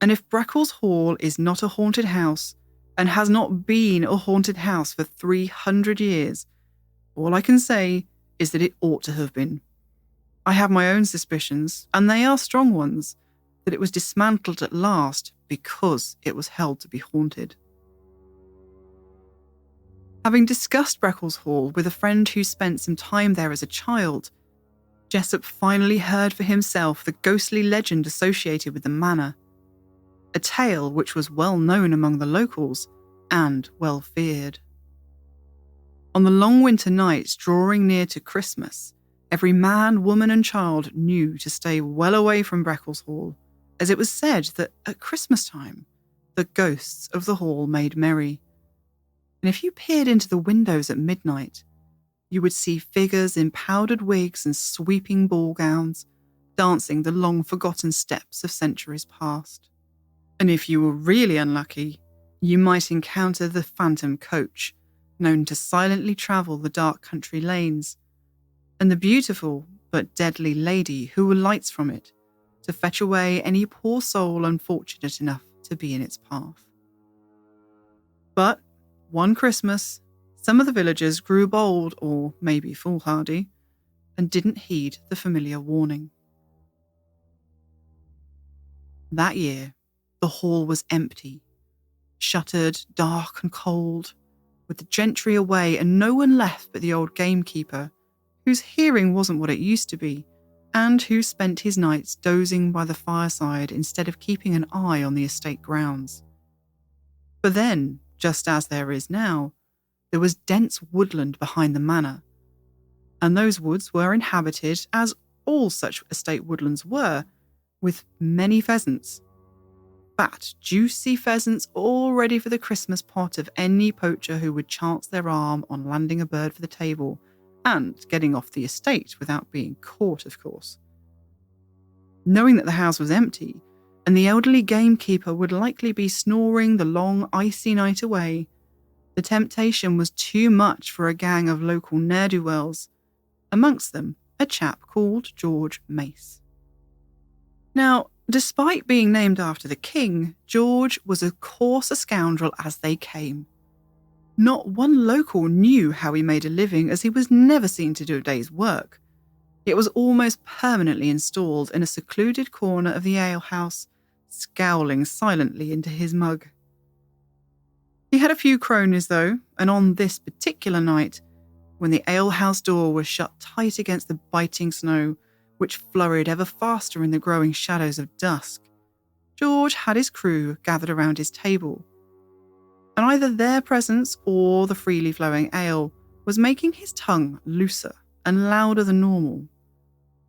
and if Breckels Hall is not a haunted house, and has not been a haunted house for 300 years, all I can say is that it ought to have been. I have my own suspicions, and they are strong ones, that it was dismantled at last because it was held to be haunted. Having discussed Breckels Hall with a friend who spent some time there as a child, Jessup finally heard for himself the ghostly legend associated with the manor, a tale which was well known among the locals and well feared. On the long winter nights drawing near to Christmas, every man, woman and child knew to stay well away from Breckels Hall, as it was said that at Christmas time, the ghosts of the hall made merry. And if you peered into the windows at midnight, you would see figures in powdered wigs and sweeping ball gowns, dancing the long-forgotten steps of centuries past. And if you were really unlucky, you might encounter the phantom coach, known to silently travel the dark country lanes, and the beautiful but deadly lady who alights from it to fetch away any poor soul unfortunate enough to be in its path. But one Christmas, some of the villagers grew bold, or maybe foolhardy, and didn't heed the familiar warning. That year, the hall was empty, shuttered, dark and cold, with the gentry away and no one left but the old gamekeeper, whose hearing wasn't what it used to be, and who spent his nights dozing by the fireside instead of keeping an eye on the estate grounds. For then, just as there is now, there was dense woodland behind the manor, and those woods were inhabited, as all such estate woodlands were, with many pheasants. Fat, juicy pheasants all ready for the Christmas pot of any poacher who would chance their arm on landing a bird for the table and getting off the estate without being caught, of course. Knowing that the house was empty, and the elderly gamekeeper would likely be snoring the long, icy night away, the temptation was too much for a gang of local ne'er-do-wells, amongst them a chap called George Mace. Now, despite being named after the king, George was as coarse a scoundrel as they came. Not one local knew how he made a living, as he was never seen to do a day's work. It was almost permanently installed in a secluded corner of the alehouse, scowling silently into his mug. He had a few cronies, though, and on this particular night, when the alehouse door was shut tight against the biting snow, which flurried ever faster in the growing shadows of dusk, George had his crew gathered around his table, and either their presence or the freely flowing ale was making his tongue looser and louder than normal.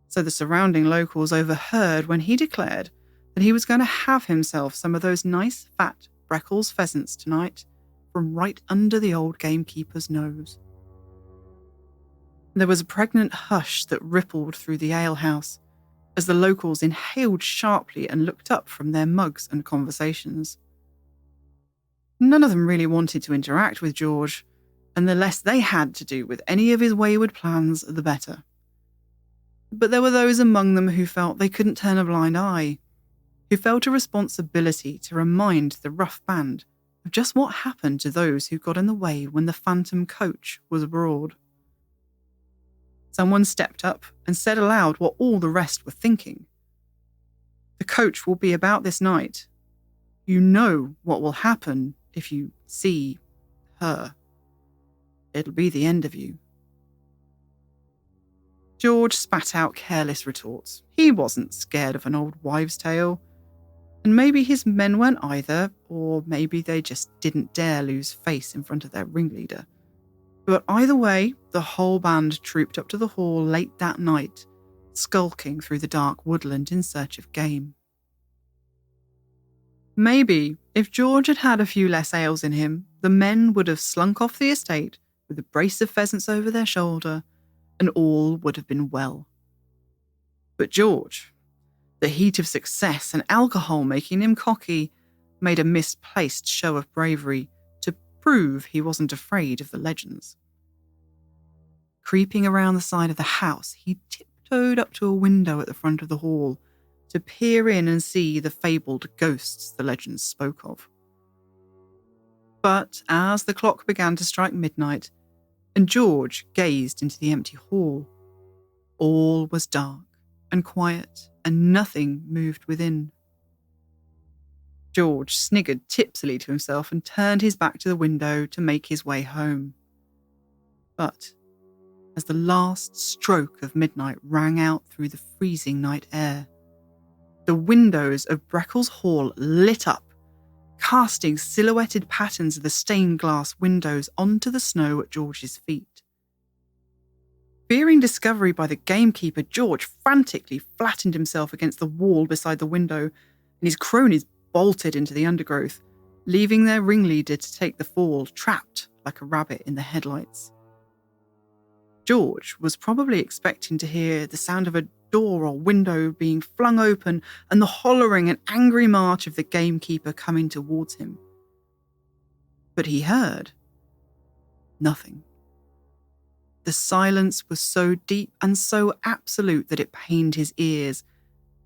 So the surrounding locals overheard when he declared that he was going to have himself some of those nice fat Breckels pheasants tonight from right under the old gamekeeper's nose. There was a pregnant hush that rippled through the alehouse as the locals inhaled sharply and looked up from their mugs and conversations. None of them really wanted to interact with George, and the less they had to do with any of his wayward plans, the better. But there were those among them who felt they couldn't turn a blind eye, who felt a responsibility to remind the rough band of just what happened to those who got in the way when the phantom coach was abroad. Someone stepped up and said aloud what all the rest were thinking. "The coach will be about this night. You know what will happen if you see her. It'll be the end of you." George spat out careless retorts. He wasn't scared of an old wives' tale. And maybe his men weren't either, or maybe they just didn't dare lose face in front of their ringleader. But either way, the whole band trooped up to the hall late that night, skulking through the dark woodland in search of game. Maybe, if George had had a few less ales in him, the men would have slunk off the estate with a brace of pheasants over their shoulder, and all would have been well. But George, the heat of success and alcohol making him cocky, made a misplaced show of bravery to prove he wasn't afraid of the legends. Creeping around the side of the house, he tiptoed up to a window at the front of the hall to peer in and see the fabled ghosts the legends spoke of. But as the clock began to strike midnight, and George gazed into the empty hall, all was dark and quiet, and nothing moved within. George sniggered tipsily to himself and turned his back to the window to make his way home. But as the last stroke of midnight rang out through the freezing night air, the windows of Breckels Hall lit up, casting silhouetted patterns of the stained glass windows onto the snow at George's feet. Fearing discovery by the gamekeeper, George frantically flattened himself against the wall beside the window, and his cronies bolted into the undergrowth, leaving their ringleader to take the fall, trapped like a rabbit in the headlights. George was probably expecting to hear the sound of a door or window being flung open and the hollering and angry march of the gamekeeper coming towards him. But he heard nothing. The silence was so deep and so absolute that it pained his ears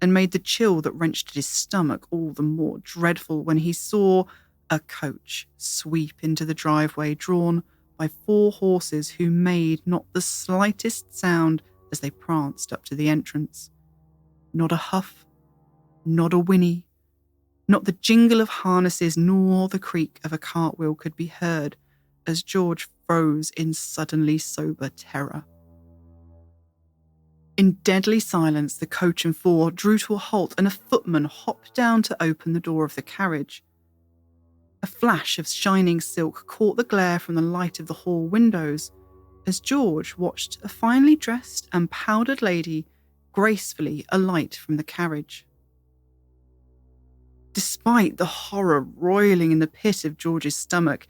and made the chill that wrenched at his stomach all the more dreadful when he saw a coach sweep into the driveway drawn by 4 horses who made not the slightest sound as they pranced up to the entrance. Not a huff, not a whinny, not the jingle of harnesses nor the creak of a cartwheel could be heard as George froze in suddenly sober terror. In deadly silence, the coach and four drew to a halt and a footman hopped down to open the door of the carriage. A flash of shining silk caught the glare from the light of the hall windows as George watched a finely dressed and powdered lady gracefully alight from the carriage. Despite the horror roiling in the pit of George's stomach,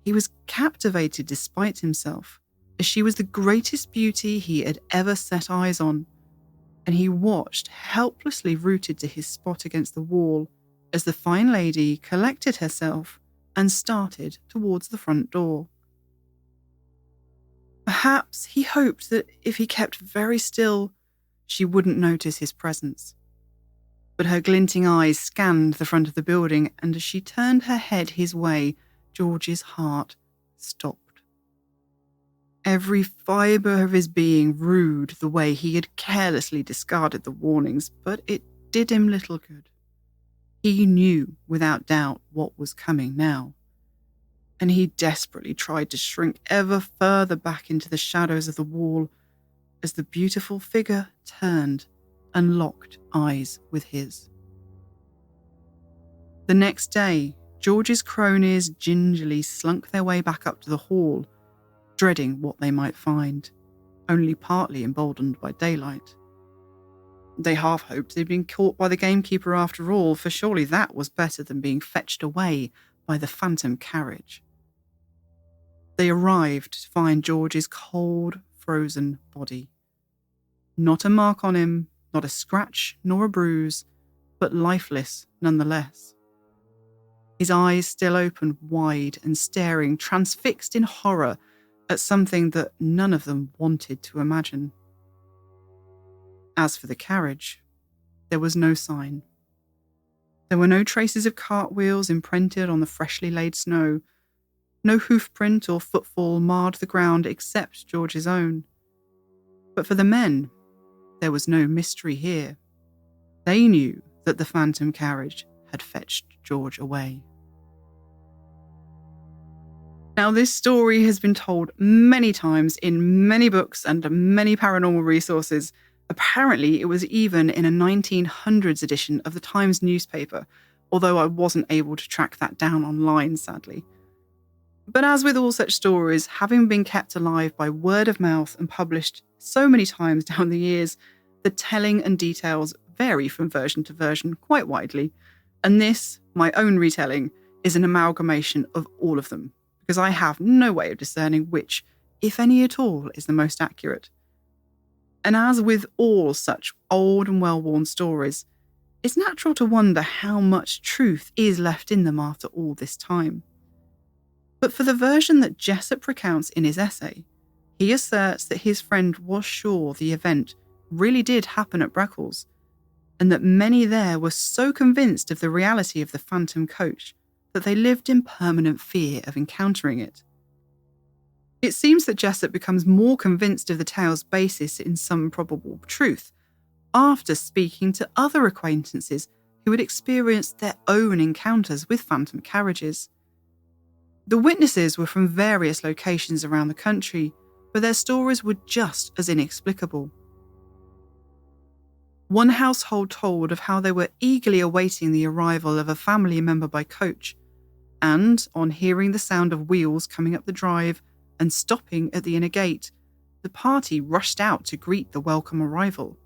he was captivated despite himself, as she was the greatest beauty he had ever set eyes on, and he watched, helplessly rooted to his spot against the wall, as the fine lady collected herself and started towards the front door. Perhaps he hoped that if he kept very still, she wouldn't notice his presence. But her glinting eyes scanned the front of the building, and as she turned her head his way, George's heart stopped. Every fibre of his being rued the way he had carelessly discarded the warnings, but it did him little good. He knew without doubt what was coming now, and he desperately tried to shrink ever further back into the shadows of the wall as the beautiful figure turned and locked eyes with his. The next day, George's cronies gingerly slunk their way back up to the hall, dreading what they might find, only partly emboldened by daylight. They half hoped they'd been caught by the gamekeeper after all, for surely that was better than being fetched away by the phantom carriage. They arrived to find George's cold, frozen body. Not a mark on him, not a scratch nor a bruise, but lifeless nonetheless. His eyes still open wide and staring, transfixed in horror at something that none of them wanted to imagine. As for the carriage, there was no sign. There were no traces of cartwheels imprinted on the freshly laid snow. No hoofprint or footfall marred the ground except George's own. But for the men, there was no mystery here. They knew that the phantom carriage had fetched George away. Now, this story has been told many times in many books and many paranormal resources. Apparently, it was even in a 1900s edition of the Times newspaper, although I wasn't able to track that down online, sadly. But as with all such stories, having been kept alive by word of mouth and published so many times down the years, the telling and details vary from version to version quite widely. And this, my own retelling, is an amalgamation of all of them, because I have no way of discerning which, if any at all, is the most accurate. And as with all such old and well-worn stories, it's natural to wonder how much truth is left in them after all this time. But for the version that Jessup recounts in his essay, he asserts that his friend was sure the event really did happen at Breckels, and that many there were so convinced of the reality of the phantom coach that they lived in permanent fear of encountering it. It seems that Jessup becomes more convinced of the tale's basis in some probable truth after speaking to other acquaintances who had experienced their own encounters with phantom carriages. The witnesses were from various locations around the country, but their stories were just as inexplicable. One household told of how they were eagerly awaiting the arrival of a family member by coach, and, on hearing the sound of wheels coming up the drive and stopping at the inner gate, the party rushed out to greet the welcome arrival.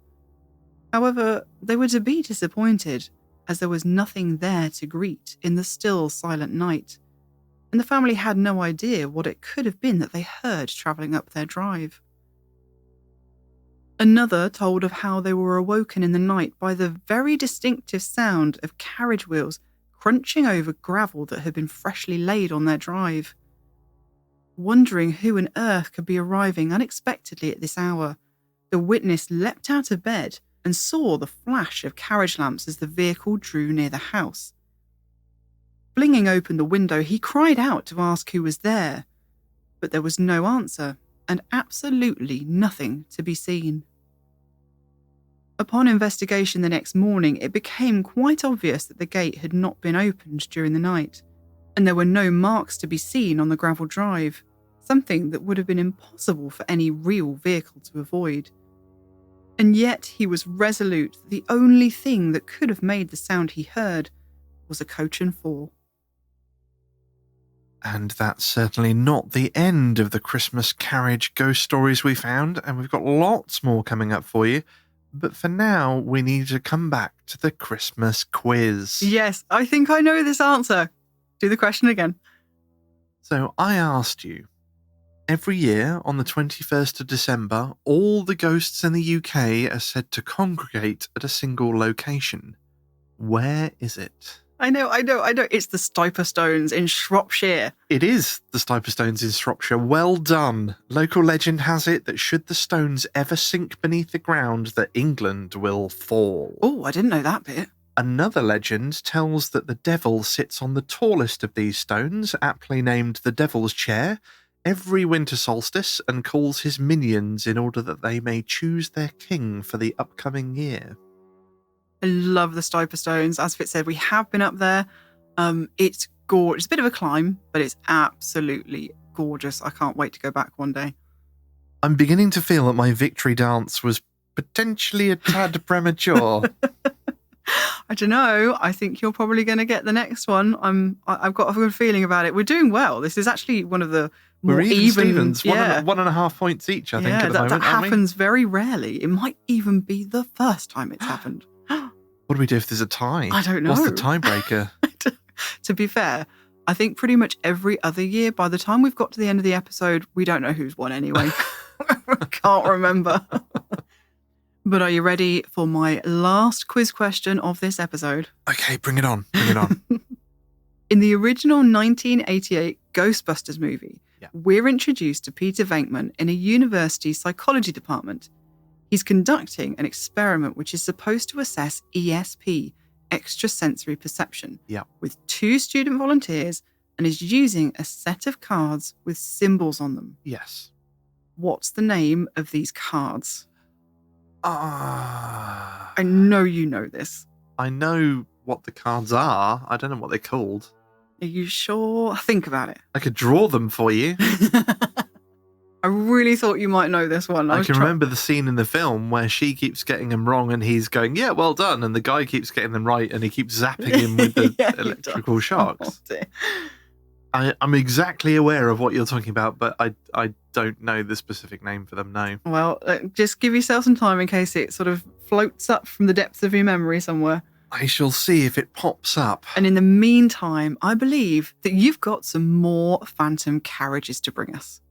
However, they were to be disappointed, as there was nothing there to greet in the still, silent night, and the family had no idea what it could have been that they heard travelling up their drive. Another told of how they were awoken in the night by the very distinctive sound of carriage wheels crunching over gravel that had been freshly laid on their drive. Wondering who on earth could be arriving unexpectedly at this hour, the witness leapt out of bed and saw the flash of carriage lamps as the vehicle drew near the house. Flinging open the window, he cried out to ask who was there, but there was no answer and absolutely nothing to be seen. Upon investigation the next morning, it became quite obvious that the gate had not been opened during the night, and there were no marks to be seen on the gravel drive, something that would have been impossible for any real vehicle to avoid. And yet he was resolute that the only thing that could have made the sound he heard was a coach and four. And that's certainly not the end of the Christmas carriage ghost stories we found, and we've got lots more coming up for you. But for now, we need to come back to the Christmas quiz. Yes, I think I know this answer. Do the question again. So I asked you, every year on the 21st of December, all the ghosts in the UK are said to congregate at a single location. Where is it? I know. It's the Stiper Stones in Shropshire. It is the Stiper Stones in Shropshire. Well done. Local legend has it that should the stones ever sink beneath the ground, that England will fall. Oh, I didn't know that bit. Another legend tells that the devil sits on the tallest of these stones, aptly named the Devil's Chair, every winter solstice, and calls his minions in order that they may choose their king for the upcoming year. I love the Stiper Stones. As Fitz said, we have been up there. It's gorgeous. It's a bit of a climb, but it's absolutely gorgeous. I can't wait to go back one day. I'm beginning to feel that my victory dance was potentially a tad premature. I don't know. I think you're probably going to get the next one. I've got a good feeling about it. We're doing well. This is actually one of the more We're even Stevens. Yeah. 1.5 points each, I think, at the moment. That happens very rarely. It might even be the first time it's happened. What do we do if there's a tie? I don't know. What's the tiebreaker? To be fair, I think pretty much every other year, by the time we've got to the end of the episode, we don't know who's won anyway. Can't remember. But are you ready for my last quiz question of this episode? Okay, bring it on. Bring it on. In the original 1988 Ghostbusters movie, we're introduced to Peter Venkman in a university psychology department. He's conducting an experiment which is supposed to assess ESP, extrasensory perception, with 2 student volunteers, and is using a set of cards with symbols on them. Yes. What's the name of these cards? I know you know this. I know what the cards are. I don't know what they're called. Are you sure? Think about it. I could draw them for you. I really thought you might know this one. I can remember the scene in the film where she keeps getting them wrong and he's going, yeah, well done. And the guy keeps getting them right and he keeps zapping him with the electrical shocks. Oh, I'm exactly aware of what you're talking about, but I don't know the specific name for them, no. Well, just give yourself some time in case it sort of floats up from the depths of your memory somewhere. I shall see if it pops up. And in the meantime, I believe that you've got some more phantom carriages to bring us.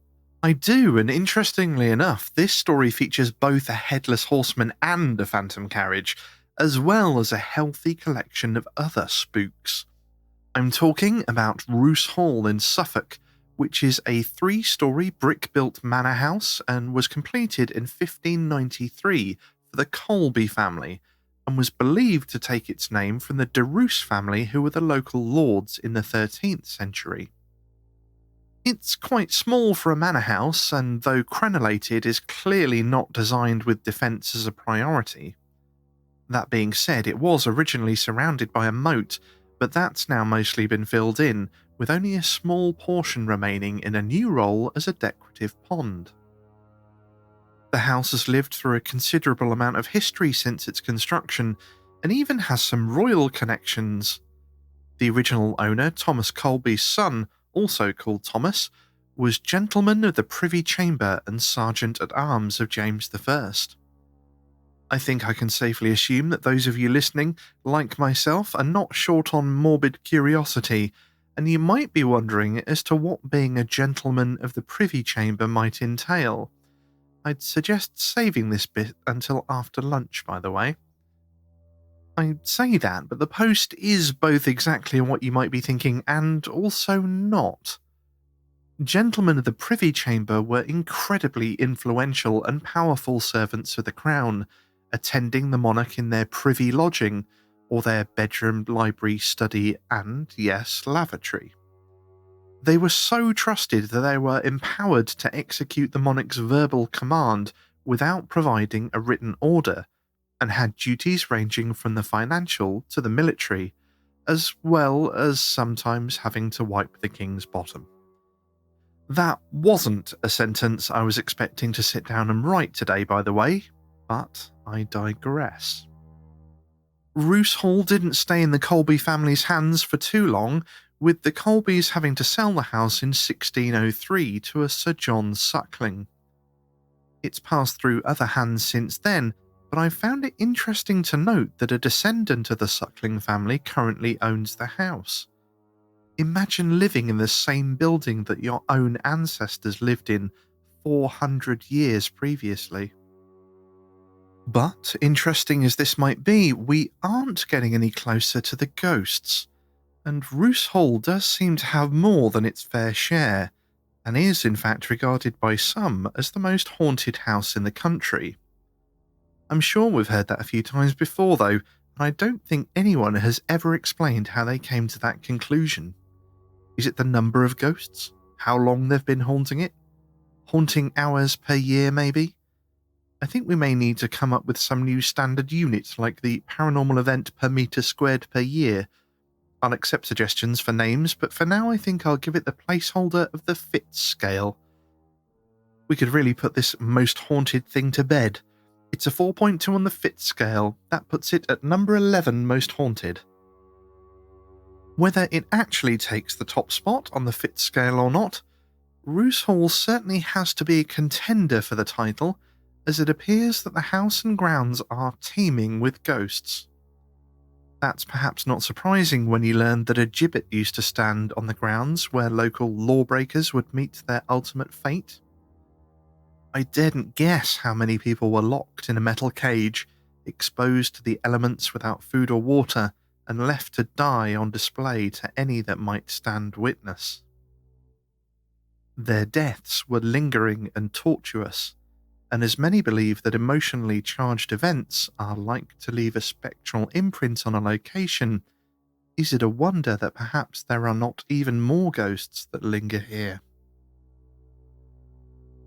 I do, and interestingly enough, this story features both a headless horseman and a phantom carriage, as well as a healthy collection of other spooks. I'm talking about Roose Hall in Suffolk, which is a 3-storey brick-built manor house and was completed in 1593 for the Colby family, and was believed to take its name from the de Roose family, who were the local lords in the 13th century. It's quite small for a manor house, and though crenellated, is clearly not designed with defence as a priority. That being said, it was originally surrounded by a moat, but that's now mostly been filled in, with only a small portion remaining in a new role as a decorative pond. The house has lived through a considerable amount of history since its construction, and even has some royal connections. The original owner, Thomas Colby's son, also called Thomas, was Gentleman of the Privy Chamber and Sergeant-at-Arms of James I. I think I can safely assume that those of you listening, like myself, are not short on morbid curiosity, and you might be wondering as to what being a Gentleman of the Privy Chamber might entail. I'd suggest saving this bit until after lunch, by the way. I say that, but the post is both exactly what you might be thinking and also not. Gentlemen of the Privy Chamber were incredibly influential and powerful servants of the Crown, attending the monarch in their privy lodging, or their bedroom, library, study, and, yes, lavatory. They were so trusted that they were empowered to execute the monarch's verbal command without providing a written order, and had duties ranging from the financial to the military, as well as sometimes having to wipe the king's bottom. That wasn't a sentence I was expecting to sit down and write today, by the way. But I digress. Roos Hall didn't stay in the Colby family's hands for too long, with the Colbys having to sell the house in 1603 to a Sir John Suckling. It's passed through other hands since then, but I found it interesting to note that a descendant of the Suckling family currently owns the house. Imagine living in the same building that your own ancestors lived in 400 years previously. But, interesting as this might be, we aren't getting any closer to the ghosts, and Roos Hall does seem to have more than its fair share, and is in fact regarded by some as the most haunted house in the country. I'm sure we've heard that a few times before though, and I don't think anyone has ever explained how they came to that conclusion. Is it the number of ghosts? How long they've been haunting it? Haunting hours per year maybe? I think we may need to come up with some new standard units like the paranormal event per metre squared per year. I'll accept suggestions for names, but for now I think I'll give it the placeholder of the Fitz scale. We could really put this most haunted thing to bed. It's a 4.2 on the Fitz scale. That puts it at number 11 most haunted. Whether it actually takes the top spot on the Fitz scale or not, Roos Hall certainly has to be a contender for the title, as it appears that the house and grounds are teeming with ghosts. That's perhaps not surprising when you learn that a gibbet used to stand on the grounds where local lawbreakers would meet their ultimate fate. I daren't guess how many people were locked in a metal cage, exposed to the elements without food or water, and left to die on display to any that might stand witness. Their deaths were lingering and tortuous, and as many believe that emotionally charged events are like to leave a spectral imprint on a location, is it a wonder that perhaps there are not even more ghosts that linger here?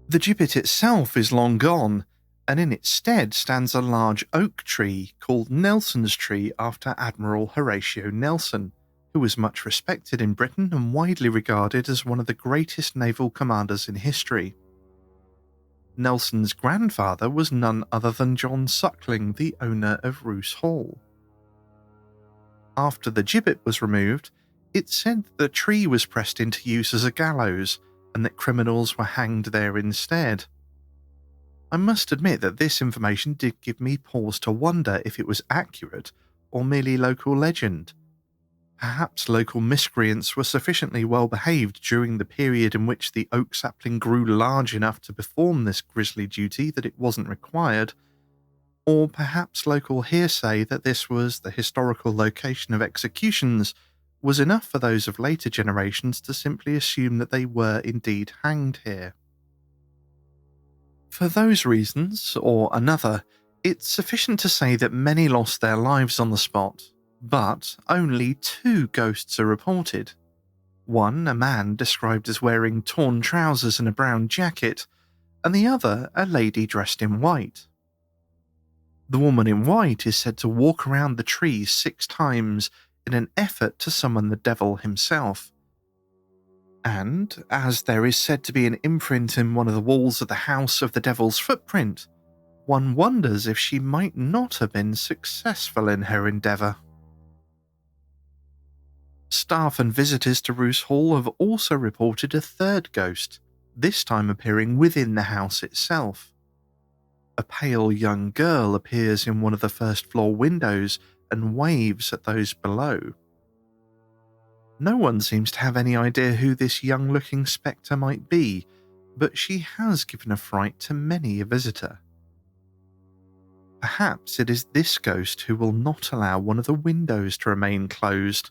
The gibbet itself is long gone, and in its stead stands a large oak tree called Nelson's Tree after Admiral Horatio Nelson, who was much respected in Britain and widely regarded as one of the greatest naval commanders in history. Nelson's grandfather was none other than John Suckling, the owner of Roos Hall. After the gibbet was removed, it said that the tree was pressed into use as a gallows and that criminals were hanged there instead. I must admit that this information did give me pause to wonder if it was accurate or merely local legend. Perhaps local miscreants were sufficiently well behaved during the period in which the oak sapling grew large enough to perform this grisly duty that it wasn't required, or perhaps local hearsay that this was the historical location of executions was enough for those of later generations to simply assume that they were indeed hanged here. For those reasons, or another, it's sufficient to say that many lost their lives on the spot, but only 2 ghosts are reported. One, a man described as wearing torn trousers and a brown jacket, and the other, a lady dressed in white. The woman in white is said to walk around the tree 6 times in an effort to summon the devil himself. And, as there is said to be an imprint in one of the walls of the house of the devil's footprint, one wonders if she might not have been successful in her endeavour. Staff and visitors to Roos Hall have also reported a 3rd ghost, this time appearing within the house itself. A pale young girl appears in one of the first-floor windows and waves at those below. No one seems to have any idea who this young-looking spectre might be, but she has given a fright to many a visitor. Perhaps it is this ghost who will not allow one of the windows to remain closed.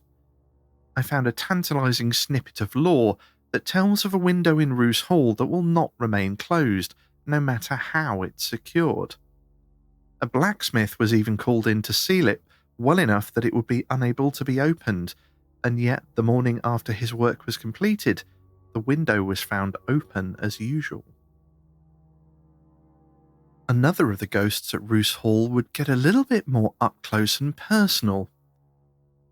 I found a tantalising snippet of lore that tells of a window in Roos Hall that will not remain closed, no matter how it's secured. A blacksmith was even called in to seal it well enough that it would be unable to be opened, and yet the morning after his work was completed, the window was found open as usual. Another of the ghosts at Roos Hall would get a little bit more up close and personal.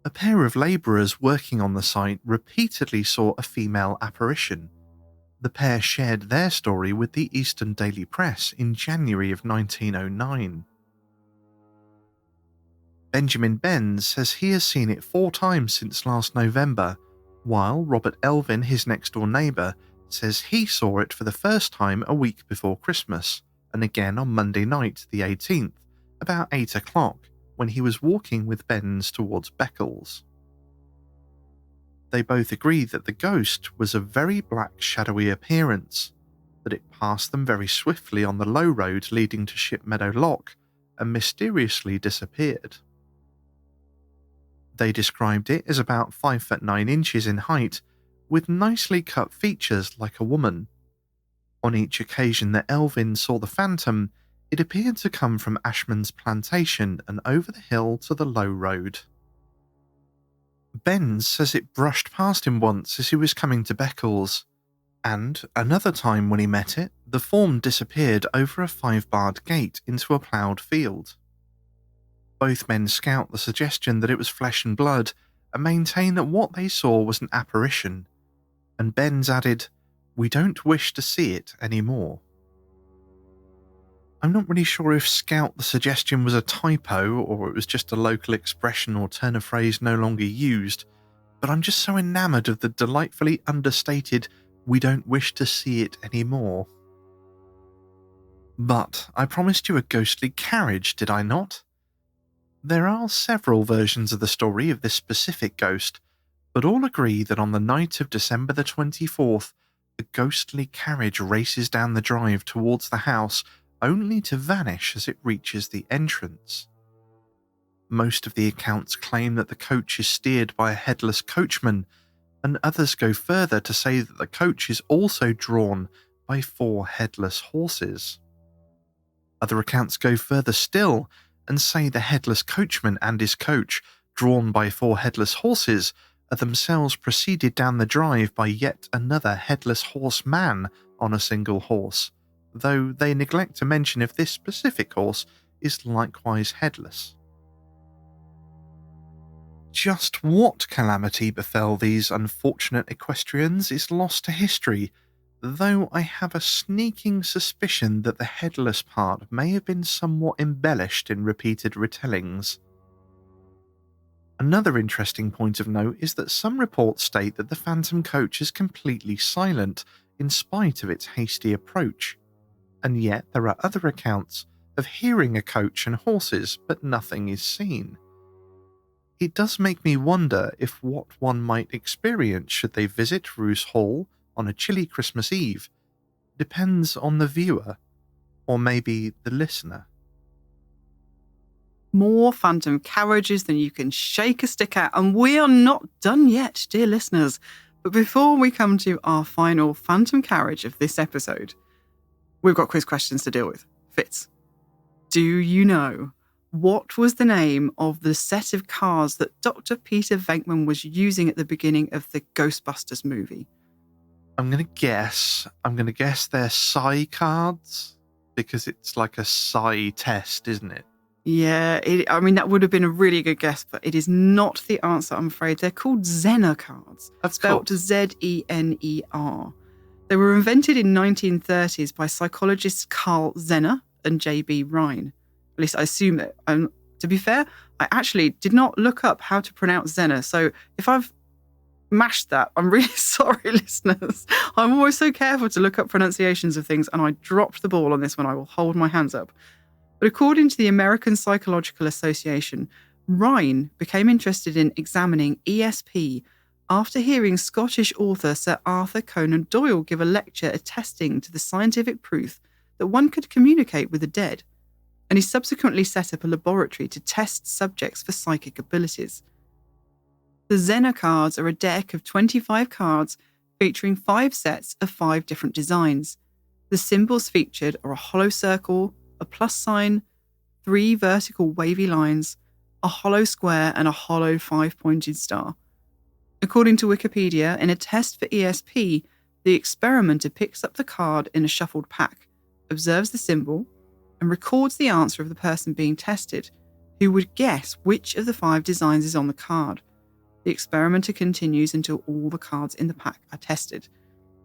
A pair of labourers working on the site repeatedly saw a female apparition, The pair shared their story with the Eastern Daily Press in January of 1909. Benjamin Benz says he has seen it 4 times since last November, while Robert Elvin, his next-door neighbour, says he saw it for the first time a week before Christmas, and again on Monday night, the 18th, about 8 o'clock, when he was walking with Benz towards Breckels. They both agree that the ghost was of very black shadowy appearance, that it passed them very swiftly on the low road leading to Shipmeadow Lock and mysteriously disappeared. They described it as about 5'9" in height, with nicely cut features like a woman. On each occasion that Elvin saw the phantom, it appeared to come from Ashman's plantation and over the hill to the low road. Benz says it brushed past him once as he was coming to Breckels, and another time when he met it, the form disappeared over a 5-barred gate into a ploughed field. Both men scout the suggestion that it was flesh and blood and maintain that what they saw was an apparition, and Benz added, "We don't wish to see it anymore." I'm not really sure if scout the suggestion was a typo or it was just a local expression or turn of phrase no longer used, but I'm just so enamoured of the delightfully understated "we don't wish to see it anymore." But I promised you a ghostly carriage, did I not? There are several versions of the story of this specific ghost, but all agree that on the night of December the 24th, the ghostly carriage races down the drive towards the house, only to vanish as it reaches the entrance. Most of the accounts claim that the coach is steered by a headless coachman, and others go further to say that the coach is also drawn by 4 headless horses. Other accounts go further still and say the headless coachman and his coach, drawn by 4 headless horses, are themselves preceded down the drive by yet another headless horseman on a single horse, though they neglect to mention if this specific horse is likewise headless. Just what calamity befell these unfortunate equestrians is lost to history, though I have a sneaking suspicion that the headless part may have been somewhat embellished in repeated retellings. Another interesting point of note is that some reports state that the phantom coach is completely silent in spite of its hasty approach, and yet there are other accounts of hearing a coach and horses but nothing is seen. It does make me wonder if what one might experience should they visit Roos Hall on a chilly Christmas Eve depends on the viewer, or maybe the listener. More phantom carriages than you can shake a stick at, and we are not done yet, dear listeners. But before we come to our final phantom carriage of this episode, we've got quiz questions to deal with. Fitz, do you know what was the name of the set of cards that Dr. Peter Venkman was using at the beginning of the Ghostbusters movie? I'm going to guess they're psi cards, because it's like a psi test, isn't it? Yeah, that would have been a really good guess, but it is not the answer, I'm afraid. They're called Zener Cards, spelled Zener. They were invented in 1930s by psychologists Carl Zener and J.B. Rhine. At least I assume that. To be fair, I actually did not look up how to pronounce Zener, so if I've mashed that, I'm really sorry, listeners. I'm always so careful to look up pronunciations of things, and I dropped the ball on this one. I will hold my hands up. But according to the American Psychological Association, Rhine became interested in examining ESP after hearing Scottish author Sir Arthur Conan Doyle give a lecture attesting to the scientific proof that one could communicate with the dead, and he subsequently set up a laboratory to test subjects for psychic abilities. The Zener cards are a deck of 25 cards featuring 5 sets of 5 different designs. The symbols featured are a hollow circle, a plus sign, 3 vertical wavy lines, a hollow square, and a hollow 5-pointed star. According to Wikipedia, in a test for ESP, the experimenter picks up the card in a shuffled pack, observes the symbol, and records the answer of the person being tested, who would guess which of the 5 designs is on the card. The experimenter continues until all the cards in the pack are tested.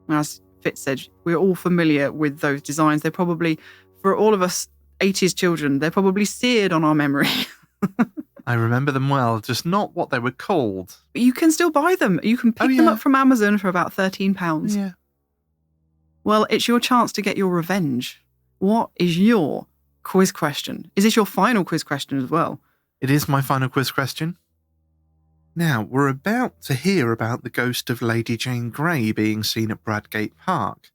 As Fitz said, we're all familiar with those designs. They're probably, for all of us 80s children, they're probably seared on our memory. I remember them well, just not what they were called. But you can still buy them. You can pick them up from Amazon for about £13. Yeah. Well, it's your chance to get your revenge. What is your quiz question? Is this your final quiz question as well? It is my final quiz question. Now, we're about to hear about the ghost of Lady Jane Grey being seen at Bradgate Park.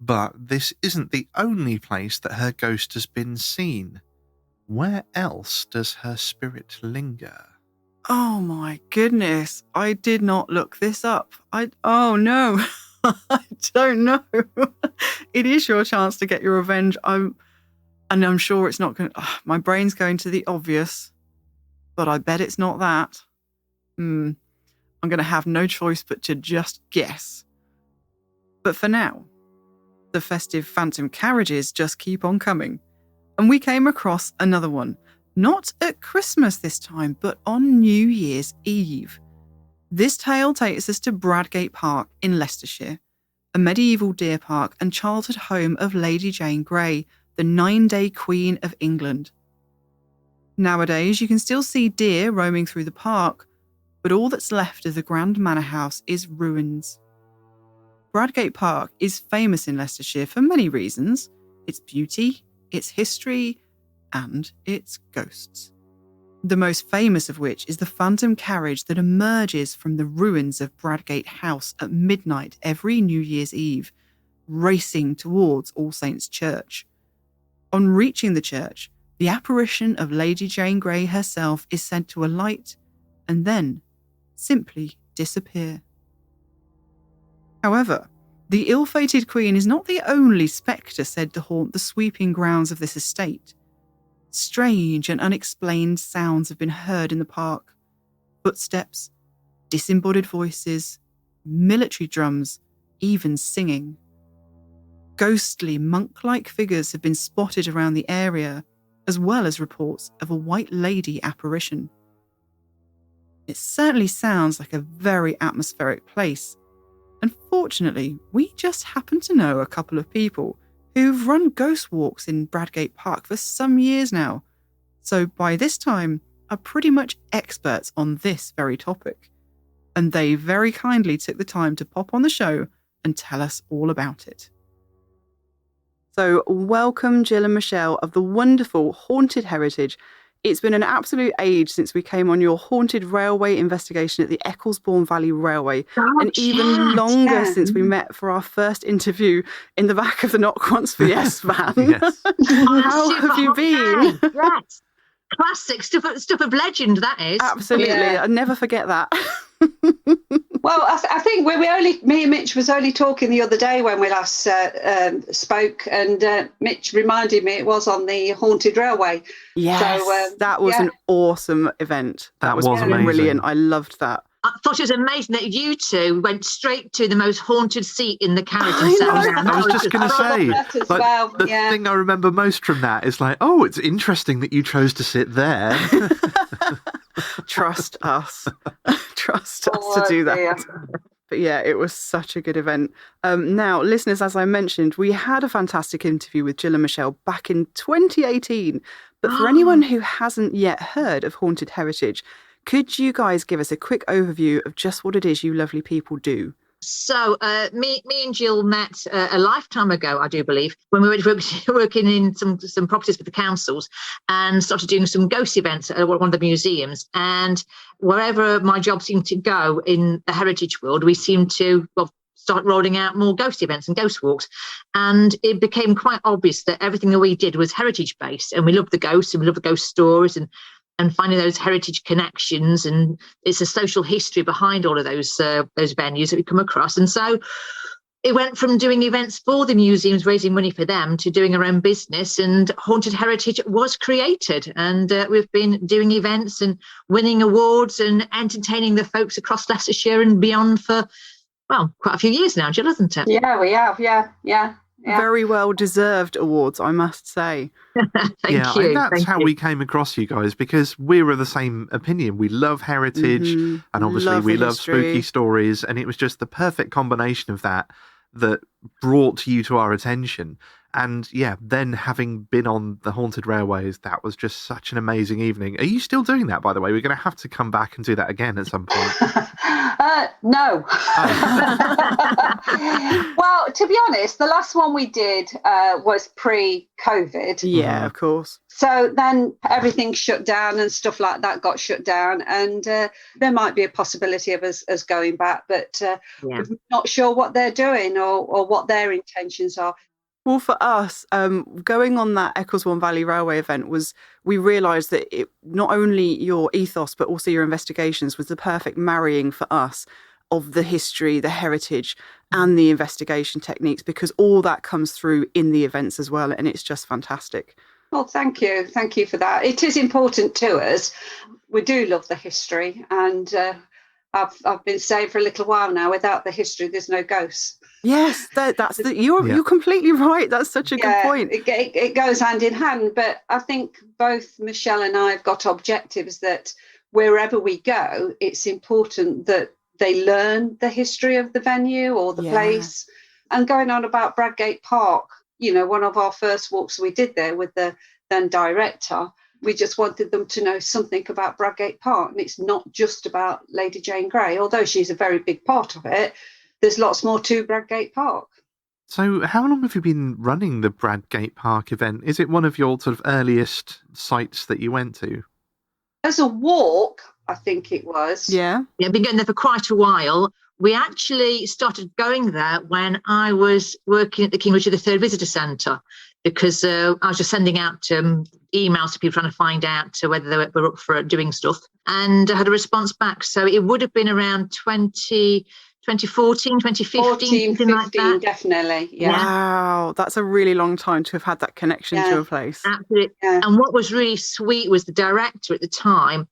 But this isn't the only place that her ghost has been seen. Where else does her spirit linger? Oh my goodness. I did not look this up. Oh no. I don't know. It is your chance to get your revenge. I'm sure it's not going to... my brain's going to the obvious, but I bet it's not that. I'm going to have no choice but to just guess. But for now, the festive phantom carriages just keep on coming. And we came across another one. Not at Christmas this time, but on New Year's Eve. This tale takes us to Bradgate Park in Leicestershire, a medieval deer park and childhood home of Lady Jane Grey, the 9-day Queen of England. Nowadays, you can still see deer roaming through the park, but all that's left of the grand manor house is ruins. Bradgate Park is famous in Leicestershire for many reasons: its beauty, its history, and its ghosts. The most famous of which is the phantom carriage that emerges from the ruins of Bradgate House at midnight every New Year's Eve, racing towards All Saints' Church. On reaching the church, the apparition of Lady Jane Grey herself is said to alight and then simply disappear. However, the ill-fated queen is not the only spectre said to haunt the sweeping grounds of this estate. Strange and unexplained sounds have been heard in the park. Footsteps, disembodied voices, military drums, even singing. Ghostly, monk-like figures have been spotted around the area, as well as reports of a white lady apparition. It certainly sounds like a very atmospheric place. Unfortunately, we just happen to know a couple of people who've run ghost walks in Bradgate Park for some years now, so by this time are pretty much experts on this very topic. And they very kindly took the time to pop on the show and tell us all about it. So welcome Jill and Michelle of the wonderful Haunted Heritage. It's been an absolute age since we came on your haunted railway investigation at the Ecclesbourne Valley Railway, and even longer since we met for our first interview in the back of the Not Once for Yes van. Yes. How have you been? Yes. Classic stuff of legend, that is. Absolutely. Yeah. I'll never forget that. Well, I think me and Mitch was only talking the other day when we last spoke, and Mitch reminded me it was on the Haunted Railway. Yes, So, that was an awesome event. That was brilliant. amazing. I loved that. I thought it was amazing that you two went straight to the most haunted seat in the carriage and I sat know. down. I was just going to say, that as like, well, the yeah. thing I remember most from that is like, oh, it's interesting that you chose to sit there. Trust us. Trust us to do that. Dear. But yeah, it was such a good event. Now, listeners, as I mentioned, we had a fantastic interview with Jill and Michelle back in 2018. But for anyone who hasn't yet heard of Haunted Heritage, could you guys give us a quick overview of just what it is you lovely people do? So me and Jill met a lifetime ago, I do believe, when we were working in some properties with the councils and started doing some ghost events at one of the museums. And wherever my job seemed to go in the heritage world, we seemed to start rolling out more ghost events and ghost walks. And it became quite obvious that everything that we did was heritage based, and we loved the ghosts and we loved the ghost stories and finding those heritage connections, and it's a social history behind all of those venues that we come across. And so it went from doing events for the museums, raising money for them, to doing our own business, and Haunted Heritage was created. And we've been doing events and winning awards and entertaining the folks across Leicestershire and beyond for, well, quite a few years now, Jill, hasn't it? Yeah, we have. Yeah. Very well deserved awards, I must say. Thank you. And that's how we came across you guys, because we were the same opinion. We love heritage, and obviously we love spooky stories, and it was just the perfect combination of that. that brought you to our attention. And yeah, then having been on the Haunted Railways, that was just such an amazing evening. Are you still doing that, by the way? We're going to have to come back and do that again at some point. No. Well, to be honest, the last one we did was pre-COVID. Yeah, of course. So then everything shut down and stuff like that got shut down. And there might be a possibility of us going back, but we're not sure what they're doing or what their intentions are. Well, for us, going on that Ecclesbourne Valley Railway event we realised that not only your ethos, but also your investigations was the perfect marrying for us of the history, the heritage, and the investigation techniques, because all that comes through in the events as well. And it's just fantastic. Well, thank you. Thank you for that. It is important to us. We do love the history. And I've been saying for a little while now, without the history, there's no ghosts. Yes, you're completely right. That's such a good point. It goes hand in hand. But I think both Michelle and I have got objectives that wherever we go, it's important that they learn the history of the venue or the place. And going on about Bradgate Park, one of our first walks we did there with the then director, we just wanted them to know something about Bradgate Park. And it's not just about Lady Jane Grey, although she's a very big part of it. There's lots more to Bradgate Park. So how long have you been running the Bradgate Park event? Is it one of your sort of earliest sites that you went to? As a walk, I think it was. Yeah. I've been going there for quite a while. We actually started going there when I was working at the King Richard III Visitor Centre, because I was just sending out emails to people trying to find out whether they were up for doing stuff. And I had a response back. So it would have been around 2014, 2015, something like that. Definitely. Yeah. Wow, that's a really long time to have had that connection to a place. Absolutely. Yeah. And what was really sweet was the director at the time.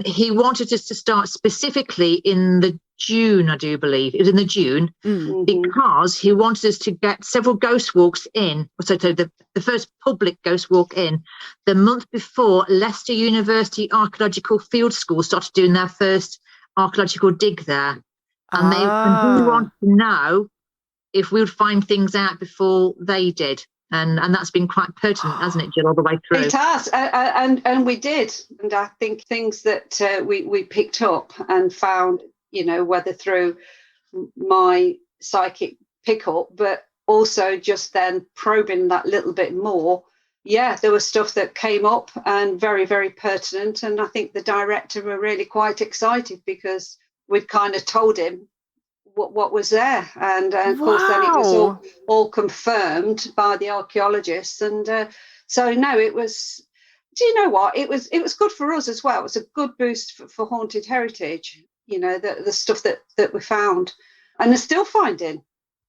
He wanted us to start specifically in the June, I do believe. It was in the June, because he wanted us to get several ghost walks in. So the first public ghost walk in the month before Leicester University Archaeological Field School started doing their first archaeological dig there. And he wanted to know if we would find things out before they did. And that's been quite pertinent, hasn't it, Jill, all the way through? It has, and we did. And I think things that we picked up and found, whether through my psychic pickup, but also just then probing that little bit more. Yeah, there was stuff that came up and very, very pertinent. And I think the director were really quite excited because we'd kind of told him what was there, and of course then it was all confirmed by the archaeologists, and so no, it was. Do you know what? It was good for us as well. It was a good boost for haunted heritage. The stuff that we found, and are still finding.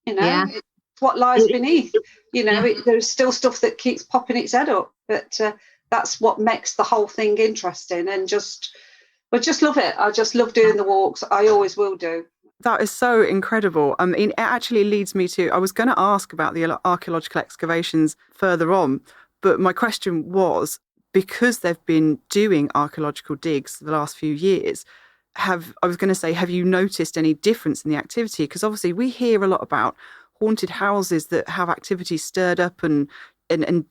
It's what lies beneath. There's still stuff that keeps popping its head up, but that's what makes the whole thing interesting, and I just love it. I just love doing the walks. I always will do. That is so incredible. I mean, it actually leads me to, I was going to ask about the archaeological excavations further on, but my question was, because they've been doing archaeological digs the last few years, have you noticed any difference in the activity? Because obviously we hear a lot about haunted houses that have activity stirred up and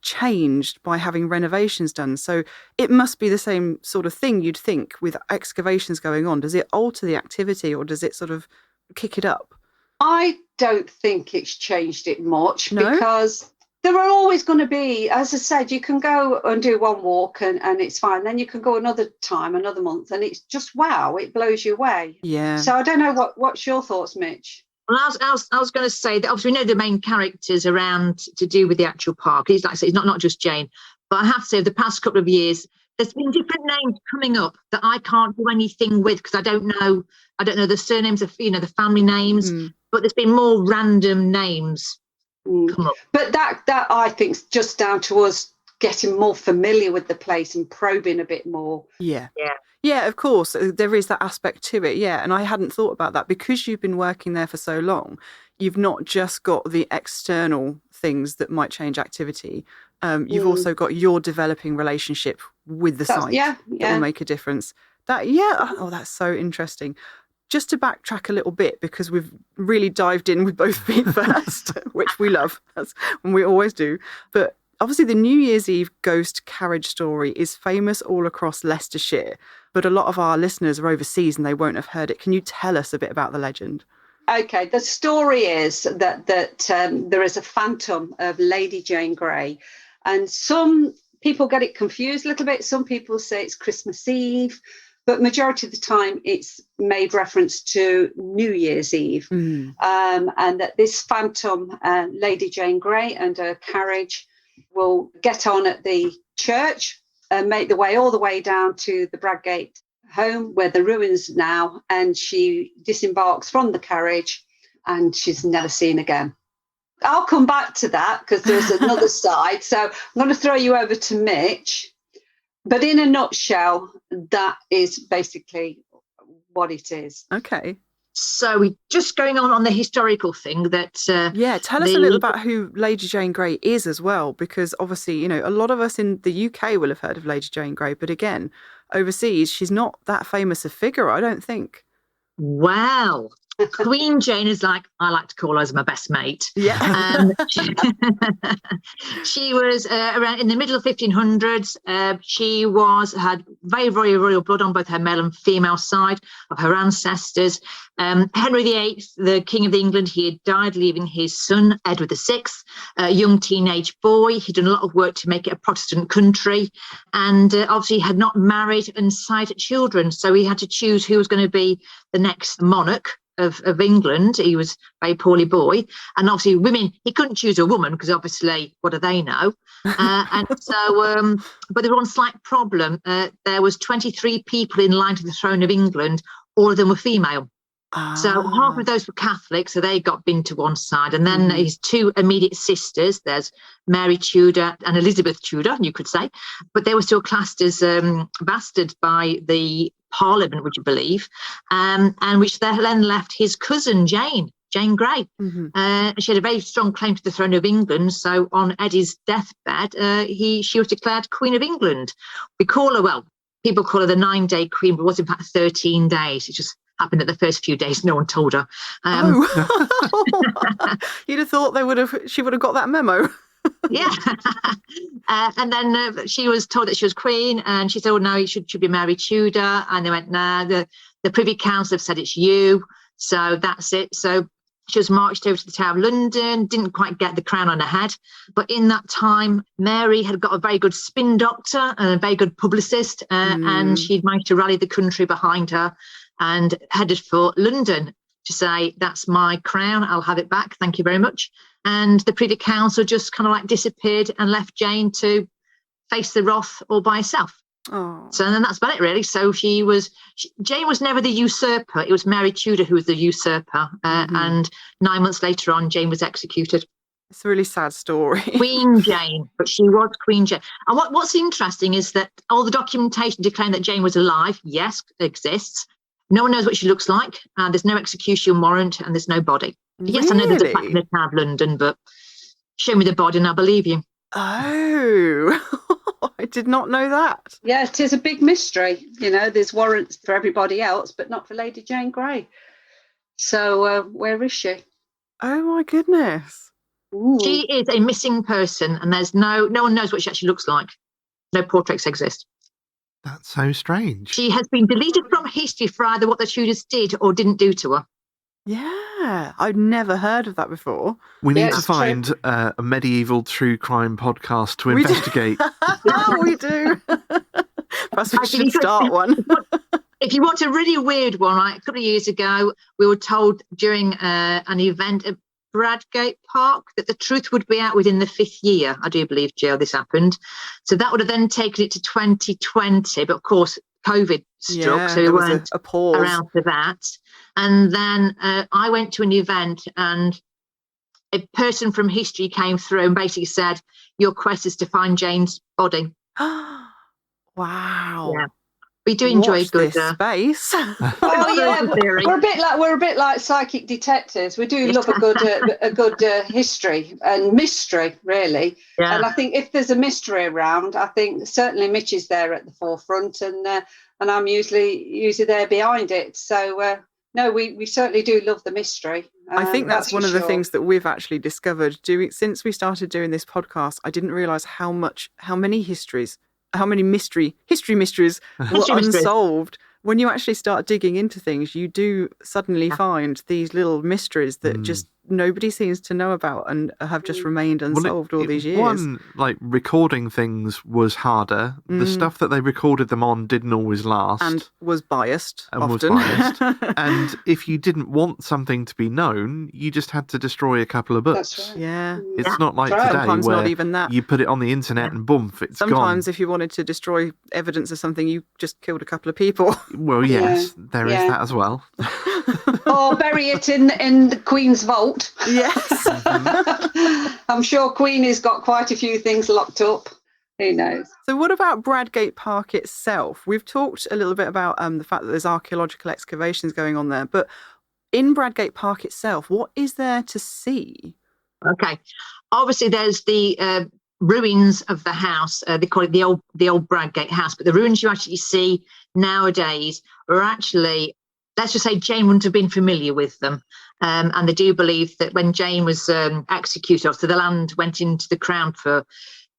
changed by having renovations done. So it must be the same sort of thing, you'd think, with excavations going on. Does it alter the activity or does it sort of kick it up? I don't think it's changed it much, because there are always going to be, as I said, you can go and do one walk and it's fine. Then you can go another time, another month, and it's just, wow, it blows you away. Yeah. So I don't know, what's your thoughts, Mitch? Well, I was going to say that obviously we know the main characters around to do with the actual park. He's like I say, it's not just Jane, but I have to say the past couple of years there's been different names coming up that I can't do anything with because I don't know the surnames of the family names, but there's been more random names come up. But that I think is just down to us getting more familiar with the place and probing a bit more. Yeah, of course. There is that aspect to it, and I hadn't thought about that. Because you've been working there for so long, you've not just got the external things that might change activity. You've also got your developing relationship with the site that will make a difference. That's so interesting. just to backtrack a little bit, because we've really dived in with both feet first, which we love, and we always do. But obviously the New Year's Eve ghost carriage story is famous all across Leicestershire, but a lot of our listeners are overseas and they won't have heard it. Can you tell us a bit about the legend? Okay, the story is that there is a phantom of Lady Jane Grey, and some people get it confused a little bit. Some people say it's Christmas Eve, but majority of the time it's made reference to New Year's Eve. And that this phantom, Lady Jane Grey and her carriage, will get on at the church and make the way all the way down to the Bradgate home where the ruins now, and she disembarks from the carriage and she's never seen again. I'll come back to that because there's another side. So I'm going to throw you over to Mitch. But in a nutshell, that is basically what it is. Okay. So we're just going on the historical thing that... tell us a little about who Lady Jane Grey is as well, because obviously, you know, a lot of us in the UK will have heard of Lady Jane Grey, but again, overseas, she's not that famous a figure, I don't think. Well, Queen Jane is like, I like to call her as my best mate. Yeah. She was around in the middle of 1500s. She had very, very royal blood on both her male and female side of her ancestors. Henry VIII, the King of England, he had died, leaving his son, Edward VI, a young teenage boy. He'd done a lot of work to make it a Protestant country, and obviously had not married and sired children. So he had to choose who was going to be the next monarch of England. He was a very poorly boy, and obviously women, he couldn't choose a woman because obviously what do they know? And so but there was one slight problem. There was 23 people in line to the throne of England. All of them were female. So half of those were Catholic, so they got bin to one side. And then his two immediate sisters, there's Mary Tudor and Elizabeth Tudor, you could say, but they were still classed as bastards by the Parliament, would you believe, and which then left his cousin Jane Grey. She had a very strong claim to the throne of England. So on Eddie's deathbed, she was declared Queen of England. People call her the 9-day queen, but it was in fact 13 days. It just happened that the first few days no one told her. You'd have thought she would have got that memo. Yeah. And then she was told that she was queen, and she said, oh no, you should be Mary Tudor. And they went, nah, the Privy Council have said it's you, so that's it. So she was marched over to the Tower of London, didn't quite get the crown on her head. But in that time, Mary had got a very good spin doctor and a very good publicist, and she'd managed to rally the country behind her and headed for London to say, that's my crown, I'll have it back, thank you very much. And the Privy Council just kind of like disappeared and left Jane to face the wrath all by herself. Oh. So then that's about it, really. So Jane was never the usurper. It was Mary Tudor who was the usurper. And 9 months later on, Jane was executed. It's a really sad story. Queen Jane, but she was Queen Jane. And what's interesting is that all the documentation declaring that Jane was alive, yes, exists. No one knows what she looks like. There's no execution warrant and there's no body. Yes, Really? I know there's a plaque in the Tower of London, but show me the body and I'll believe you. Oh, I did not know that. Yeah, it is a big mystery. You know, there's warrants for everybody else, but not for Lady Jane Grey. So where is she? Oh my goodness. Ooh. She is a missing person, and there's no one knows what she actually looks like. No portraits exist. That's so strange. She has been deleted from history for either what the Tudors did or didn't do to her. Yeah, I'd never heard of that before. We need to it's find a medieval true crime podcast to investigate. We do. Perhaps we should start one. If you want a really weird one, right, a couple of years ago, we were told during an event at Bradgate Park that the truth would be out within the 5th year. I do believe, Jill, this happened. So that would have then taken it to 2020. But of course, COVID struck, so we weren't a pause around for that. And then I went to an event, and a person from history came through and basically said, your quest is to find Jane's body. Wow. Yeah. We do enjoy Watch good this space. Oh yeah, we're a bit like psychic detectives. We do love a good history and mystery, really. Yeah. And I think if there's a mystery around, I think certainly Mitch is there at the forefront, and I'm usually there behind it. So No, we certainly do love the mystery. I think that's one for of the sure. things that we've actually discovered since we started doing this podcast. I didn't realise how many mysteries were Mysteries. unsolved. When you actually start digging into things, you do suddenly find these little mysteries that just nobody seems to know about and have just remained unsolved all these years. One, like, recording things was harder. The stuff that they recorded them on didn't always last. And was biased often. And if you didn't want something to be known, you just had to destroy a couple of books. That's right. Yeah. It's not like today Sometimes where not even that. you put it on the internet and boom, it's Sometimes gone. if you wanted to destroy evidence of something, you just killed a couple of people. Well, yes, there is that as well. Or bury it in the Queen's vault. Yes. I'm sure Queen has got quite a few things locked up. Who knows? So what about Bradgate Park itself? We've talked a little bit about the fact that there's archaeological excavations going on there, but in Bradgate Park itself, what is there to see? Okay. Obviously, there's the ruins of the house. They call it the old Bradgate house, but the ruins you actually see nowadays are actually, let's just say Jane wouldn't have been familiar with them. And they do believe that when Jane was executed, so the land went into the crown for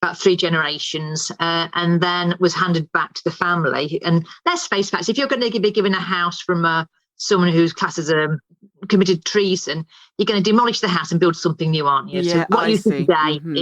about 3 generations, and then was handed back to the family. And let's face facts, if you're going to be given a house from someone who's classed as committed treason, you're going to demolish the house and build something new, aren't you? Yeah, so what you see today Mm-hmm.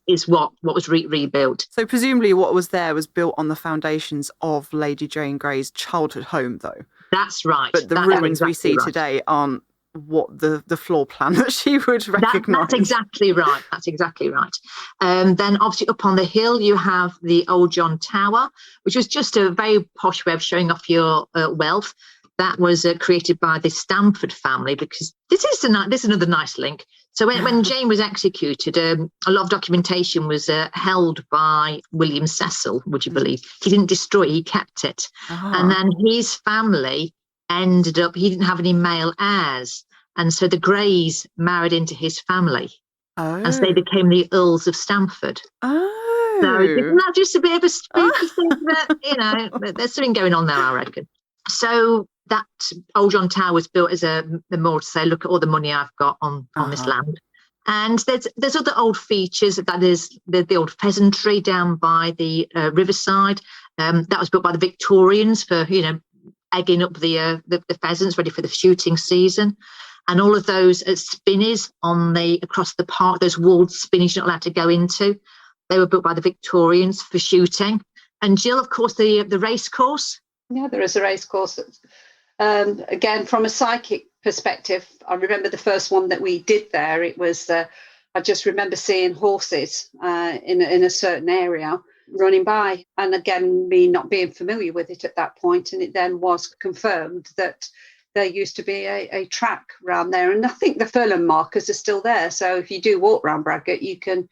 is what was rebuilt. So presumably what was there was built on the foundations of Lady Jane Grey's childhood home, though. That's right. But the ruins we see today aren't what the floor plan that she would recognise. That's exactly right. That's exactly right. Then obviously up on the hill you have the Old John Tower, which was just a very posh way of showing off your wealth. That was created by the Stamford family, because this is another nice link. So when Jane was executed, a lot of documentation was held by William Cecil, would you believe? He didn't destroy it, he kept it. And then his family ended up, he didn't have any male heirs. And so the Greys married into his family. And so they became the Earls of Stamford. So isn't that just a bit of a spooky thing that, there's something going on there, I reckon. So that Old John Tower was built as a memorial to say, look at all the money I've got on this land. And there's other old features. That is the old pheasantry down by the riverside. That was built by the Victorians for, egging up the pheasants ready for the shooting season. And all of those spinneys across the park, those walled spinneys you're not allowed to go into, they were built by the Victorians for shooting. And Jill, of course, the race course. Yeah, there is a race course. Again, from a psychic perspective, I remember the first one that we did there. It was, I just remember seeing horses in a certain area running by. And again, me not being familiar with it at that point. And it then was confirmed that there used to be a track around there. And I think the furlong markers are still there. So if you do walk around Bradgate, you can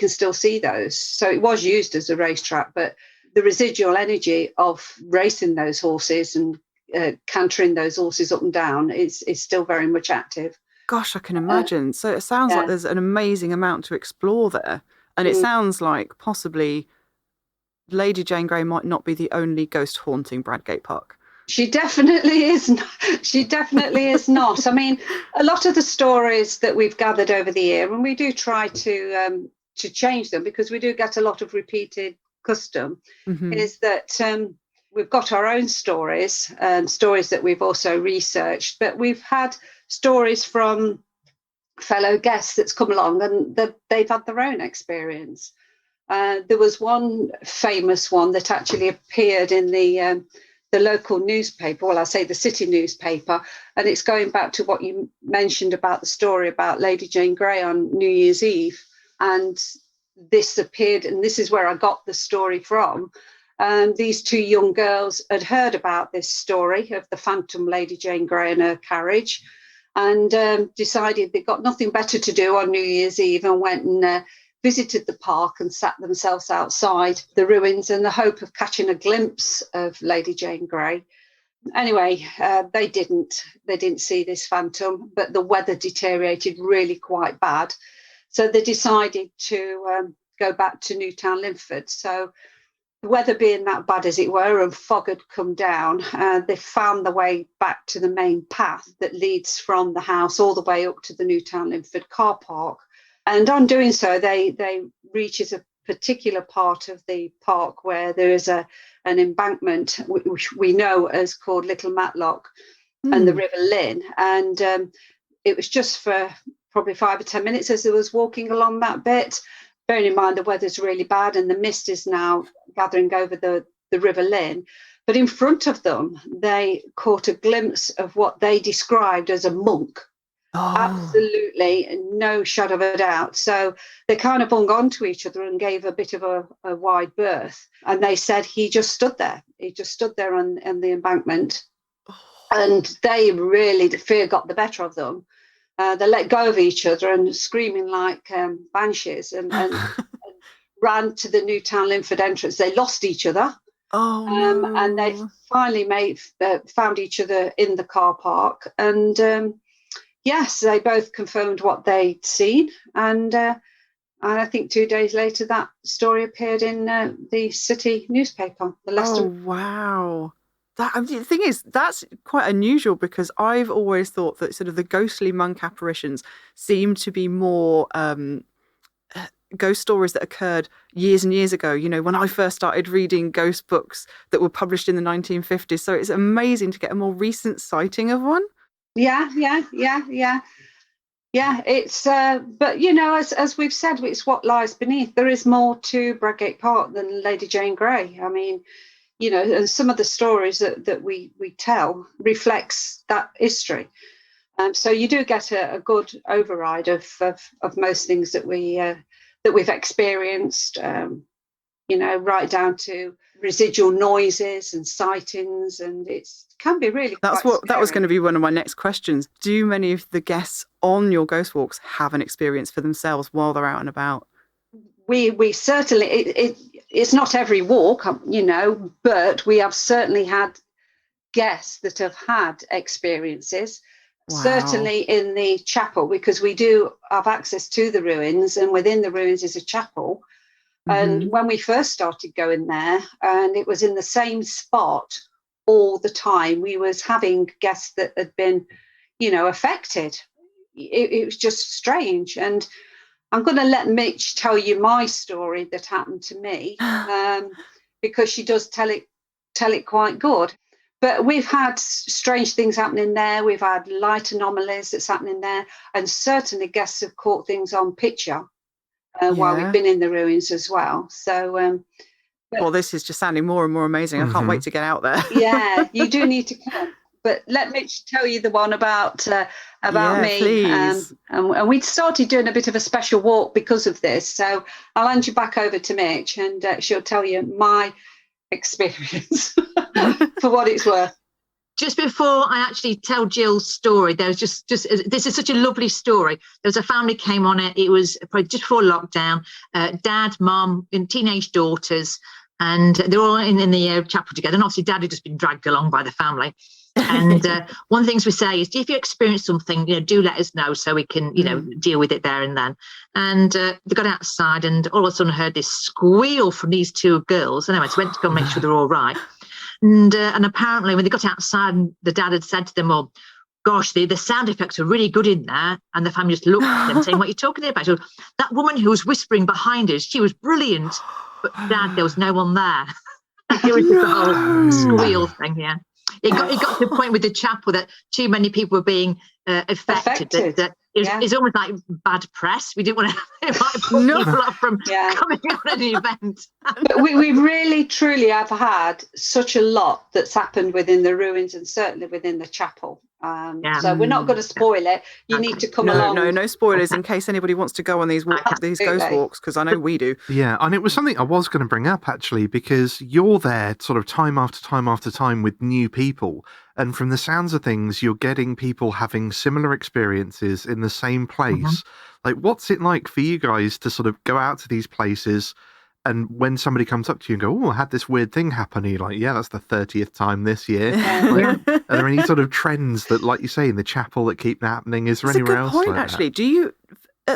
still see those. So it was used as a racetrack, but the residual energy of racing those horses and cantering those horses up and down is still very much active. Gosh, I can imagine. So it sounds like there's an amazing amount to explore there. And it sounds like possibly Lady Jane Grey might not be the only ghost haunting Bradgate Park. She definitely is. She definitely is not. I mean, a lot of the stories that we've gathered over the year, and we do try to change them because we do get a lot of repeated custom, is that we've got our own stories and stories that we've also researched, but we've had stories from fellow guests that's come along and they've had their own experience. There was one famous one that actually appeared in the local newspaper, well, I say the city newspaper, and it's going back to what you mentioned about the story about Lady Jane Grey on New Year's Eve. And this appeared, and this is where I got the story from. These 2 young girls had heard about this story of the phantom Lady Jane Grey and her carriage, and decided they'd got nothing better to do on New Year's Eve and went and visited the park and sat themselves outside the ruins in the hope of catching a glimpse of Lady Jane Grey. Anyway, they didn't see this phantom, but the weather deteriorated really quite bad. So they decided to go back to Newtown Linford. So the weather being that bad as it were, and fog had come down, they found the way back to the main path that leads from the house all the way up to the Newtown Linford car park. And on doing so, they reaches a particular part of the park where there is an embankment, which we know as called Little Matlock, and the River Lynn. And it was just for probably 5 or 10 minutes as I was walking along that bit. Bearing in mind the weather's really bad and the mist is now gathering over the River Lynn. But in front of them, they caught a glimpse of what they described as a monk. Oh. Absolutely no shadow of a doubt. So they kind of hung on to each other and gave a bit of a wide berth. And they said he just stood there. He just stood there on the embankment. Oh. And they really, the fear got the better of them. They let go of each other and screaming like banshees and ran to the Newtown Linford entrance. They lost each other. Oh, no. And they finally found each other in the car park. And yes, they both confirmed what they'd seen. And I think 2 days later, that story appeared in the city newspaper, the Leicester. Oh, wow. The thing is, that's quite unusual because I've always thought that sort of the ghostly monk apparitions seem to be more ghost stories that occurred years and years ago, you know, when I first started reading ghost books that were published in the 1950s. So it's amazing to get a more recent sighting of one. Yeah. It's, but, you know, as we've said, it's what lies beneath. There is more to Bradgate Park than Lady Jane Grey. I mean, you know, and some of the stories that we tell reflects that history. So you do get a good override of most things that we've experienced, you know, right down to residual noises and sightings, and it can be really that was going to be one of my next questions. Do many of the guests on your ghost walks have an experience for themselves while they're out and about? We certainly, it's not every walk, you know, but we have certainly had guests that have had experiences. Wow. Certainly in the chapel, because we do have access to the ruins, and within the ruins is a chapel. Mm-hmm. And when we first started going there, and it was in the same spot all the time, we was having guests that had been, you know, affected. It was just strange. And I'm going to let Mitch tell you my story that happened to me, because she does tell it quite good. But we've had strange things happening there. We've had light anomalies that's happening there. And certainly guests have caught things on picture while we've been in the ruins as well. So, well, this is just sounding more and more amazing. I can't wait to get out there. Yeah, you do need to come. But let Mitch tell you the one about me. Please. And we'd started doing a bit of a special walk because of this. So I'll hand you back over to Mitch, and she'll tell you my experience for what it's worth. Just before I actually tell Jill's story, there was just this is such a lovely story. There was a family came on it. It was probably just before lockdown. Dad, mum, and teenage daughters, and they're all in the chapel together. And obviously, Dad had just been dragged along by the family. And one of the things we say is, if you experience something, you know, do let us know so we can, you know, deal with it there and then. And they got outside, and all of a sudden heard this squeal from these two girls. Anyway, so went to go and make sure they're all right. And apparently when they got outside, the dad had said to them, "Oh, gosh, the sound effects are really good in there." And the family just looked at them saying, "What are you talking about?" So that woman who was whispering behind us, she was brilliant. But Dad, there was no one there. It was just the whole squeal thing, yeah. It got to the point with the chapel that too many people were being affected. That it's almost like bad press. We didn't want to put people up from coming on an event. But we really, truly have had such a lot that's happened within the ruins, and certainly within the chapel. So we're not going to spoil it. You need to come along. No spoilers in case anybody wants to go on these ghost walks, because I know we do. Yeah, and it was something I was going to bring up, actually, because you're there sort of time after time after time with new people. And from the sounds of things, you're getting people having similar experiences in the same place. Mm-hmm. Like, what's it like for you guys to sort of go out to these places, and when somebody comes up to you and go, "Oh, I had this weird thing happen," and you're like, "Yeah, that's the 30th time this year." Like, are there any sort of trends that, like you say, in the chapel that keep happening? Is there anywhere else? That's a good point, actually. Do you,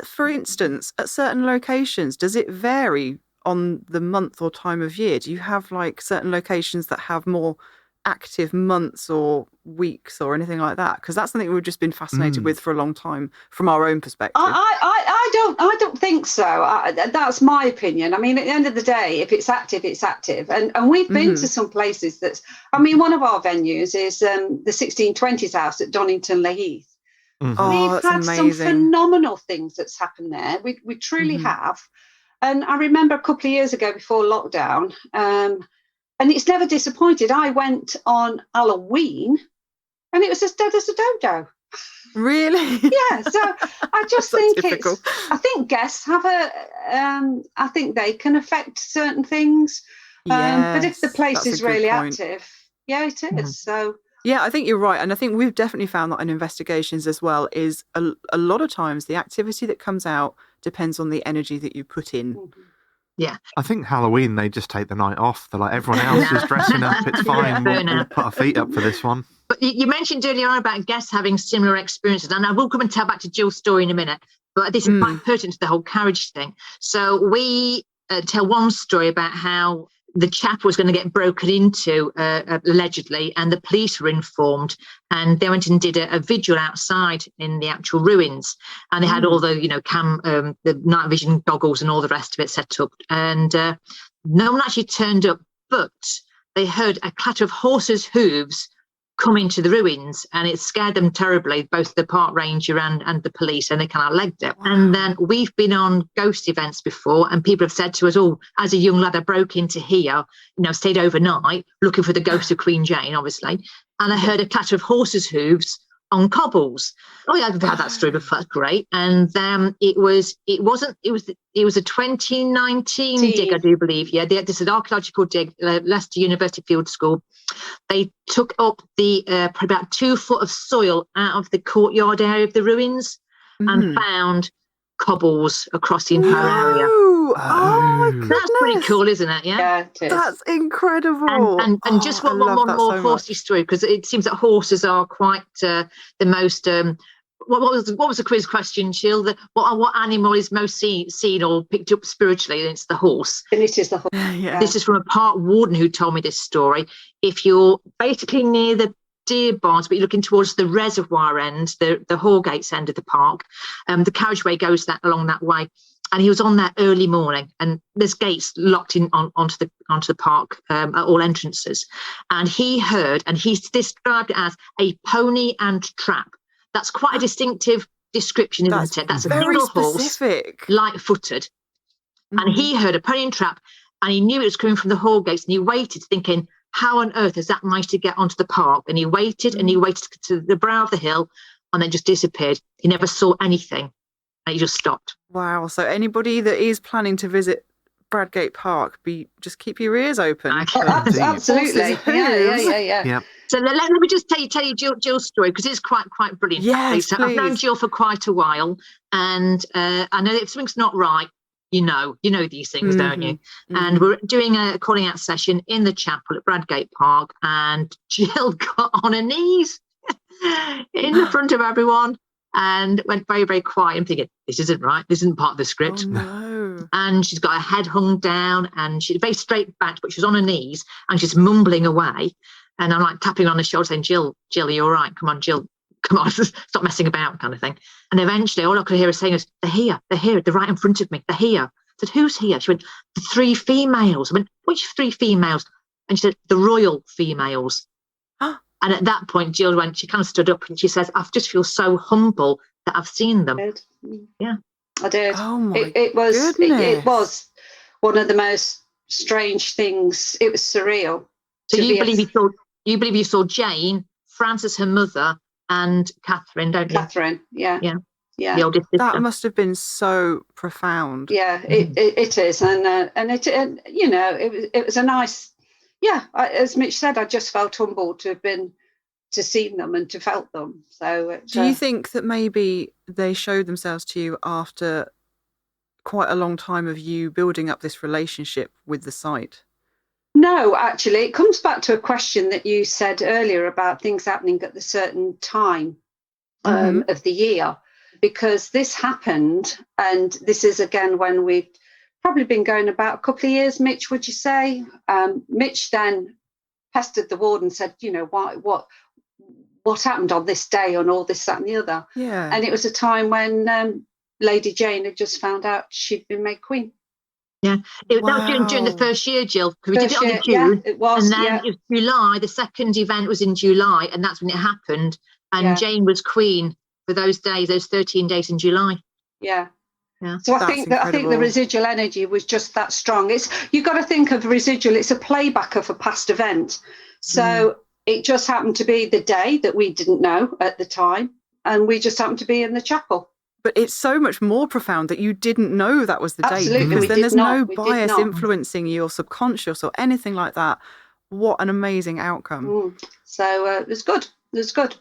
for instance, at certain locations, does it vary on the month or time of year? Do you have like certain locations that have more active months or weeks or anything like that? Because that's something we've just been fascinated with for a long time from our own perspective. I don't think so. That's my opinion. I mean, at the end of the day, if it's active, it's active. And we've been to some places one of our venues is the 1620s house at Donington Le Heath. Oh, We've that's had amazing. some phenomenal things that's happened there. We truly have. And I remember a couple of years ago before lockdown, and it's never disappointed. I went on Halloween and it was as dead as a dodo. Really? Yeah. So I just think typical. I think guests have I think they can affect certain things. But if the place is really active, yeah, it is. So. Yeah, I think you're right. And I think we've definitely found that in investigations as well is a lot of times the activity that comes out depends on the energy that you put in. Yeah. I think Halloween, they just take the night off. They're like, everyone else is dressing up. It's fine. We'll put our feet up for this one. But you mentioned earlier on about guests having similar experiences. And I will come and tell back to Jill's story in a minute. But this is quite pertinent to the whole carriage thing. So we tell one story about how the chapel was going to get broken into, allegedly, and the police were informed, and they went and did a vigil outside in the actual ruins, and they had all the, the night vision goggles and all the rest of it set up, and no one actually turned up, but they heard a clatter of horses' hooves come into the ruins, and it scared them terribly, both the park ranger and the police, and they kind of legged it. Wow. And then we've been on ghost events before, and people have said to us, oh, as a young lad, I broke into here, stayed overnight looking for the ghost of Queen Jane, obviously, and I heard a clatter of horses' hooves on cobbles. Oh yeah, I've had that story before. That's great. And it was a 2019 dig, I do believe. Yeah, this is an archaeological dig, Leicester University Field School. They took up about 2 foot of soil out of the courtyard area of the ruins and found cobbles across the entire area. Oh my goodness. That's pretty cool, isn't it? Yeah, it is. That's incredible. And just one more horsey story, because it seems that horses are quite the most. What was the quiz question, Jill? What animal is most seen or picked up spiritually? And it's the horse. And it is the horse. Yeah. This is from a park warden who told me this story. If you're basically near the deer barns, but you're looking towards the reservoir end, the Hallgates end of the park, the carriageway goes along that way. And he was on there early morning, and there's gates locked in onto the park at all entrances. And he heard, and he's described it as a pony and trap. That's quite a distinctive description, isn't it? That's a single horse, light-footed. And he heard a pony and trap, and he knew it was coming from the Hallgates, and he waited, thinking, how on earth has that managed to get onto the park? And he waited and he waited to the brow of the hill, and then just disappeared. He never saw anything, and he just stopped. Wow. So anybody that is planning to visit Bradgate Park, just keep your ears open. Absolutely. Yeah. So let me just tell you Jill's story, because it's quite brilliant. Yes, so I've known Jill for quite a while, and I know if something's not right, you know these things, don't you? And we're doing a calling out session in the chapel at Bradgate Park, and Jill got on her knees in the front of everyone and went very, very quiet. I'm thinking, this isn't right. This isn't part of the script. Oh, no. And she's got her head hung down, and she's very straight backed, but she's on her knees and she's mumbling away. And I'm like tapping her on the shoulder saying, Jill, are you all right? Come on, Jill. Come on, stop messing about, kind of thing. And eventually all I could hear her saying is, they're here, they're right in front of me, they're here. I said, who's here? She went, the 3 females. I went, which 3 females? And she said, the royal females. And at that point, Jill she kind of stood up and she says, I just feel so humble that I've seen them. Yeah, I did. Oh my it was goodness. It was one of the most strange things. It was surreal. So you believe you saw Jane, Frances, her mother, and Catherine, don't you? Catherine, yeah. The oldest sister. That must have been so profound. Yeah, it is, and it was a nice. Yeah, as Mitch said, I just felt humbled to have seen them and to felt them. So, do you think that maybe they showed themselves to you after quite a long time of you building up this relationship with the site? No, actually, it comes back to a question that you said earlier about things happening at a certain time of the year, because this happened, and this is again when we probably been going about a couple of years, Mitch, would you say? Mitch then pestered the ward and said, what happened on this day on all this, that and the other. Yeah. And it was a time when Lady Jane had just found out she'd been made queen. Yeah, that was during the first year, Jill. We did it on the June, it was, and then it was July. The second event was in July, and that's when it happened. And Jane was queen for those days, those 13 days in July. Yeah. Yeah. So I think the residual energy was just that strong. You've got to think of residual. It's a playback of a past event. So it just happened to be the day that we didn't know at the time, and we just happened to be in the chapel. But it's so much more profound that you didn't know that was the Absolutely, date, because then there's no we bias influencing you or subconscious or anything like that. What an amazing outcome. So it was good. It was good.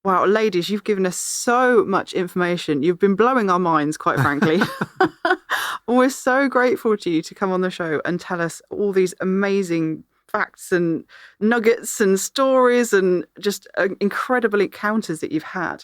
Wow, ladies, you've given us so much information. You've been blowing our minds, quite frankly. We're so grateful to you to come on the show and tell us all these amazing facts and nuggets and stories and just incredible encounters that you've had.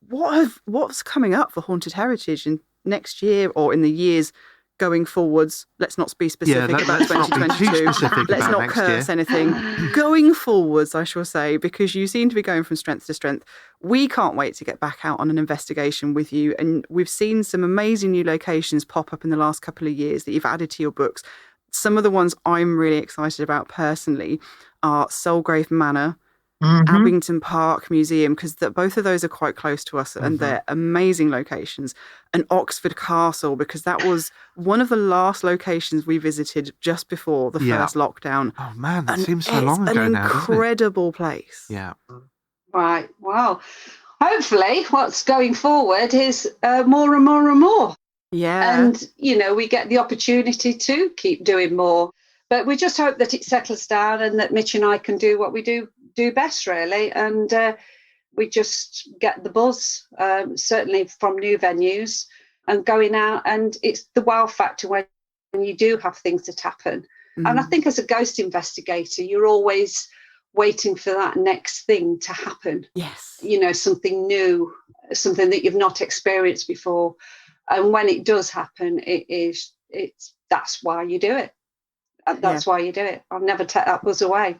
What's coming up for Haunted Heritage in next year or in the years going forwards? Let's not be specific about 2022. Let's not curse anything. Going forwards, I shall say, because you seem to be going from strength to strength. We can't wait to get back out on an investigation with you. And we've seen some amazing new locations pop up in the last couple of years that you've added to your books. Some of the ones I'm really excited about personally are Soulgrave Manor, Abington Park Museum, because both of those are quite close to us and they're amazing locations, and Oxford Castle, because that was one of the last locations we visited just before the first lockdown. Oh man, that seems so long ago now. It's an incredible place. Yeah. Right. Wow. Hopefully what's going forward is more and more and more. Yeah. And, we get the opportunity to keep doing more. But we just hope that it settles down and that Mitch and I can do what we do best, really. And we just get the buzz, certainly from new venues and going out. And it's the wow factor when you do have things that happen. And I think as a ghost investigator, you're always waiting for that next thing to happen. Yes. Something new, something that you've not experienced before. And when it does happen, that's why you do it. That's why you do it. I'll never take that buzz away.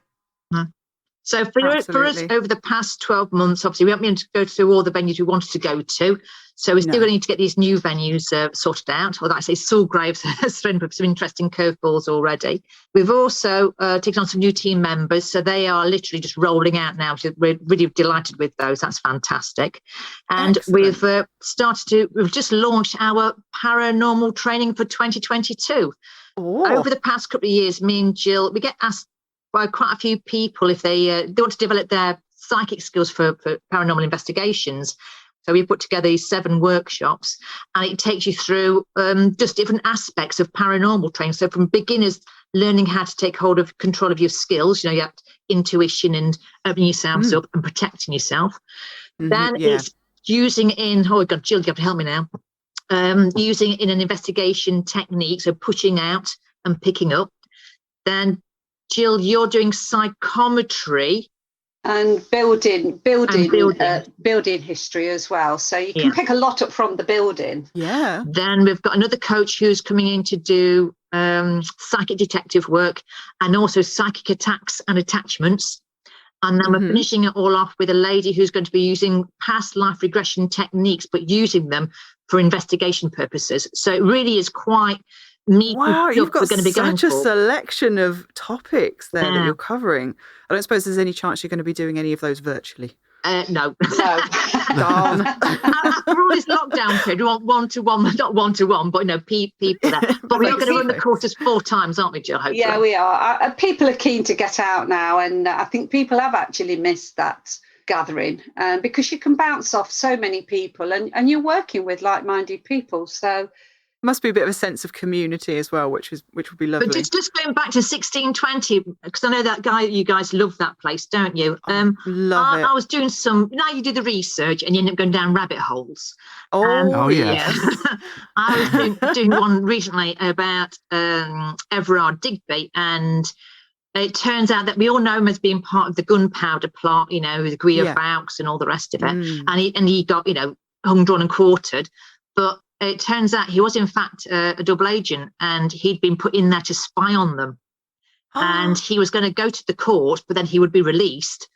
So for us, over the past 12 months, obviously, we haven't been able to go to all the venues we wanted to go to. So we're still going to need to get these new venues sorted out. Or I say Soulgrave has thrown up some interesting curveballs already. We've also taken on some new team members. So they are literally just rolling out now. We're really delighted with those. That's fantastic. And we've we've just launched our paranormal training for 2022. Oh. Over the past couple of years, me and Jill, we get asked by quite a few people if they want to develop their psychic skills for paranormal investigations. So we put together these 7 workshops, and it takes you through just different aspects of paranormal training. So from beginners learning how to take hold of control of your skills, you have intuition and opening yourself up and protecting yourself. Then it's using in, oh God, Jill, you have to help me now. Using in an investigation technique, so pushing out and picking up. Then Jill, you're doing psychometry and building history as well. So you can pick a lot up from the building. Yeah. Then we've got another coach who's coming in to do psychic detective work and also psychic attacks and attachments. And then we're finishing it all off with a lady who's going to be using past life regression techniques, but using them for investigation purposes. So it really is quite meaty. Wow, you've got going to be such a selection of topics there that you're covering. I don't suppose there's any chance you're going to be doing any of those virtually. No. Darn. After all this lockdown period, we want one-to-one, not one-to-one, but people there. But we are going to run the courses 4 times, aren't we, Jill? Hopefully. Yeah, we are. People are keen to get out now, and I think people have actually missed that gathering because you can bounce off so many people, and you're working with like-minded people, so must be a bit of a sense of community as well, which would be lovely. But just going back to 1620, because I know that guy, you guys love that place, don't you? Love it. I was doing some, you do the research and you end up going down rabbit holes. Yeah. I was doing one recently about Everard Digby, and it turns out that we all know him as being part of the gunpowder plot, the Guy of Fawkes and all the rest of it. And he got, hung, drawn and quartered. But it turns out he was in fact a double agent, and he'd been put in there to spy on them. And he was going to go to the court, but then he would be released.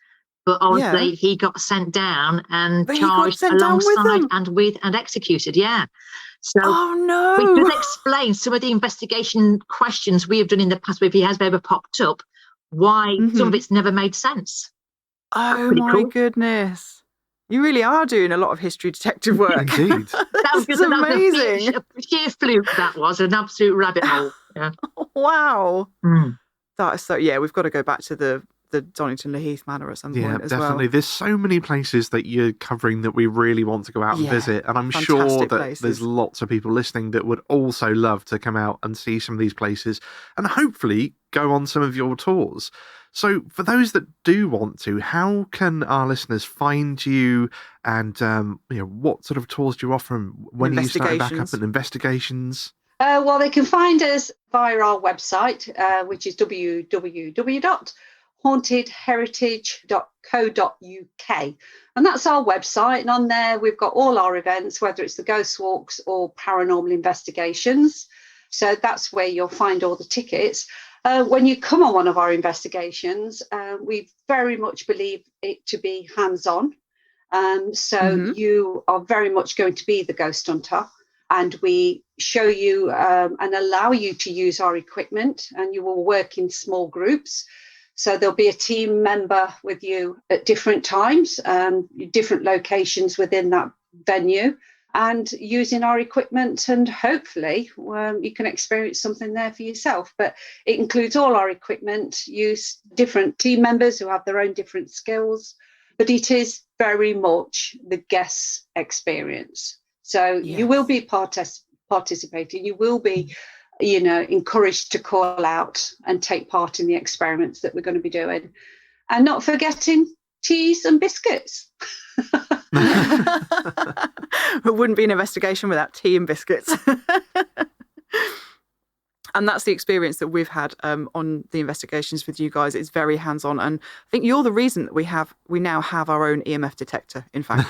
But obviously he got sent down and charged alongside and executed. Yeah. So we could explain some of the investigation questions we have done in the past, if he has ever popped up, why some of it's never made sense. Oh my goodness. You really are doing a lot of history detective work. Indeed. That was amazing. A sheer fluke, that was an absolute rabbit hole. Yeah. Wow. That is so, we've got to go back to the Donington Heath Manor at some point as definitely. well. There's so many places that you're covering that we really want to go out and visit. And I'm sure that there's lots of people listening that would also love to come out and see some of these places and hopefully go on some of your tours. So for those that do want to, how can our listeners find you, and what sort of tours do you offer, and when are you starting back up, and investigations? Well, they can find us via our website, which is www.hauntedheritage.co.uk. And that's our website. And on there, we've got all our events, whether it's the ghost walks or paranormal investigations. So that's where you'll find all the tickets. When you come on one of our investigations, we very much believe it to be hands-on. So you are very much going to be the ghost hunter. And we show you and allow you to use our equipment, and you will work in small groups. So there'll be a team member with you at different times, different locations within that venue, and using our equipment, and hopefully you can experience something there for yourself. But it includes all our equipment, use different team members who have their own different skills, but it is very much the guest's experience. So you will be participating, you will be, encouraged to call out and take part in the experiments that we're going to be doing. And not forgetting teas and biscuits. It wouldn't be an investigation without tea and biscuits. And that's the experience that we've had on the investigations with you guys. It's very hands-on. And I think you're the reason that we now have our own EMF detector, in fact.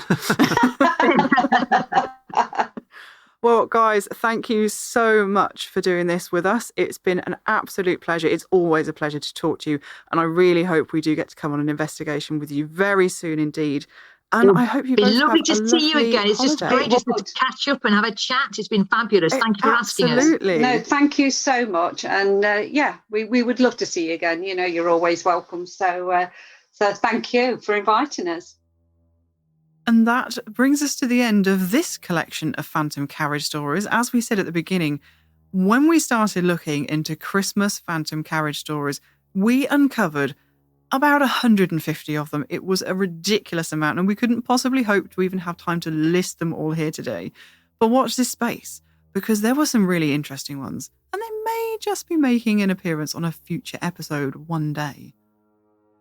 Well, guys, thank you so much for doing this with us. It's been an absolute pleasure. It's always a pleasure to talk to you. And I really hope we do get to come on an investigation with you very soon indeed. And I hope you both lovely have to see you again. It's just great just to catch up and have a chat. It's been fabulous. Thank you for asking us. Absolutely. No, thank you so much. And we would love to see you again. You're always welcome. So thank you for inviting us. And that brings us to the end of this collection of Phantom Carriage stories. As we said at the beginning, when we started looking into Christmas Phantom Carriage stories, we uncovered about 150 of them. It was a ridiculous amount, and we couldn't possibly hope to even have time to list them all here today. But watch this space, because there were some really interesting ones, and they may just be making an appearance on a future episode one day.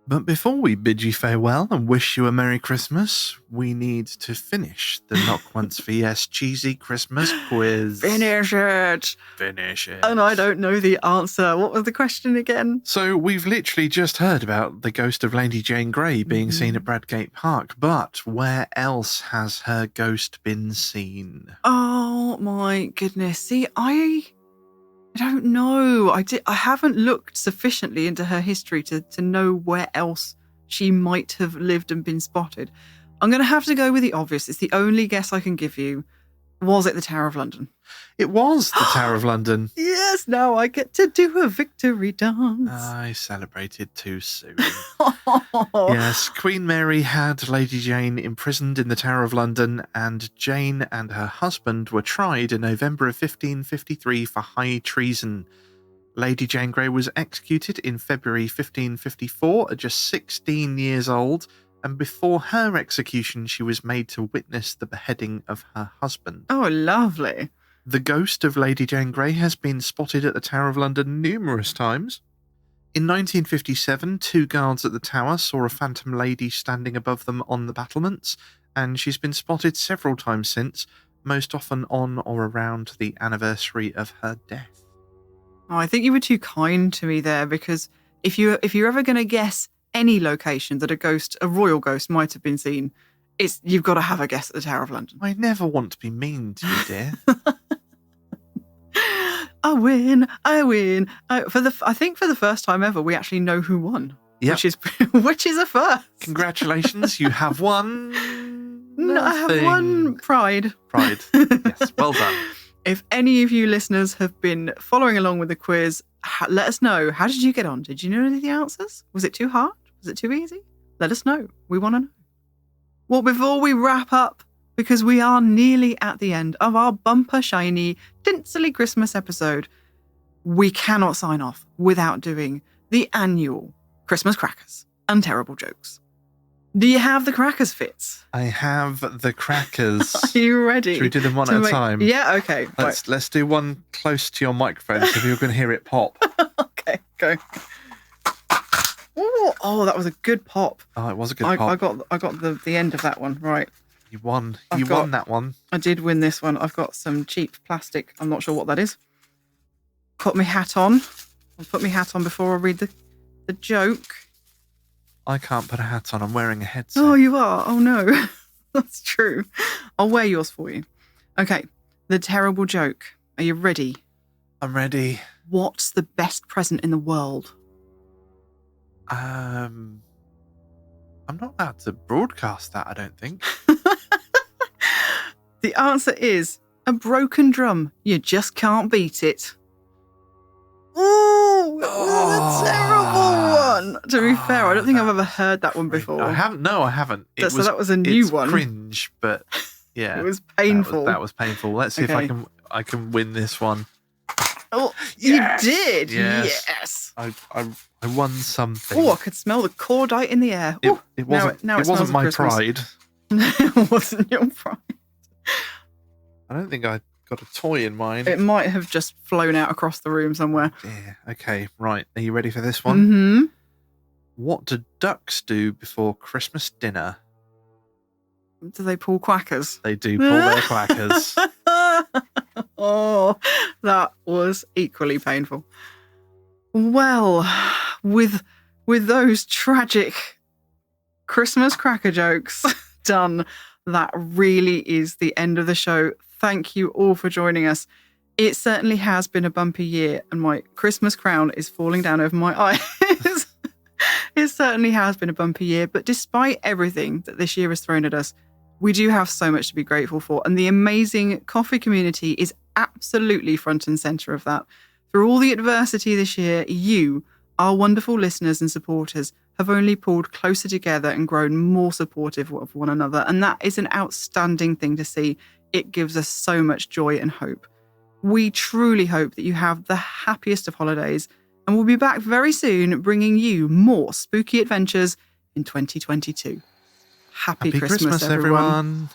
But before we bid you farewell and wish you a Merry Christmas, we need to finish the Knock Once for Yes cheesy Christmas quiz. Finish it! Finish it. And I don't know the answer. What was the question again? So we've literally just heard about the ghost of Lady Jane Grey being seen at Bradgate Park, but where else has her ghost been seen? Oh my goodness. See, I don't know. I haven't looked sufficiently into her history to know where else she might have lived and been spotted. I'm going to have to go with the obvious. It's the only guess I can give you. Was it the Tower of London? It was the Tower of London. Yes, now I get to do a victory dance. I celebrated too soon. Yes, Queen Mary had Lady Jane imprisoned in the Tower of London, and Jane and her husband were tried in November of 1553 for high treason. Lady Jane Grey was executed in February 1554 at just 16 years old, and before her execution she was made to witness the beheading of her husband. Oh, lovely. The ghost of Lady Jane Grey has been spotted at the Tower of London numerous times. In 1957, 2 guards at the tower saw a phantom lady standing above them on the battlements, and she's been spotted several times since, most often on or around the anniversary of her death. Oh, I think you were too kind to me there, because if you're ever going to guess any location that a royal ghost might have been seen, You've got to have a guess at the Tower of London. I never want to be mean to you, dear. I win. I think for the first time ever, we actually know who won. Yep. Which is a first. Congratulations, you have won. No, I have won Pride. Pride. Yes, well done. If any of you listeners have been following along with the quiz, let us know. How did you get on? Did you know any of the answers? Was it too hard? Was it too easy? Let us know. We want to know. Well, before we wrap up, because we are nearly at the end of our bumper shiny, tinselly Christmas episode, we cannot sign off without doing the annual Christmas crackers and terrible jokes. Do you have the crackers, Fitz? I have the crackers. Are you ready? Should we do them one at a time? Yeah, okay. Let's do one close to your microphone so you're going to hear it pop. Okay, go. Ooh, oh, that was a good pop. Oh, it was a good pop. I got the end of that one right. You won. You won that one. I did win this one. I've got some cheap plastic. I'm not sure what that is. Put my hat on. I'll put my hat on before I read the joke. I can't put a hat on. I'm wearing a headset. Oh, you are? Oh, no. That's true. I'll wear yours for you. Okay. The terrible joke. Are you ready? I'm ready. What's the best present in the world? I'm not allowed to broadcast that, I don't think. The answer is a broken drum. You just can't beat it. Ooh, it was a terrible one. To be fair, I don't think I've ever heard that one before. I haven't. No, I haven't. So that was a new one. Cringe, but yeah, it was painful. That was painful. Let's see if I can win this one. Oh, yes! You did. Yes. I won something. Oh, I could smell the cordite in the air. It wasn't. Now it wasn't my Christmas. pride. It wasn't your pride. I don't think I got a toy in mine. It might have just flown out across the room somewhere. Yeah. Okay. Right. Are you ready for this one? Mm-hmm. What do ducks do before Christmas dinner? Do they pull quackers? They do pull their quackers. Oh, that was equally painful. Well, with those tragic Christmas cracker jokes done, that really is the end of the show. Thank you all for joining us. It certainly has been a bumpy year, and my Christmas crown is falling down over my eyes. It certainly has been a bumpy year, but despite everything that this year has thrown at us, we do have so much to be grateful for, and the amazing KOFY community is absolutely front and centre of that. Through all the adversity this year, you, our wonderful listeners and supporters, have only pulled closer together and grown more supportive of one another, and that is an outstanding thing to see. It gives us so much joy and hope. We truly hope that you have the happiest of holidays, and we'll be back very soon bringing you more spooky adventures in 2022. Happy Christmas, everyone.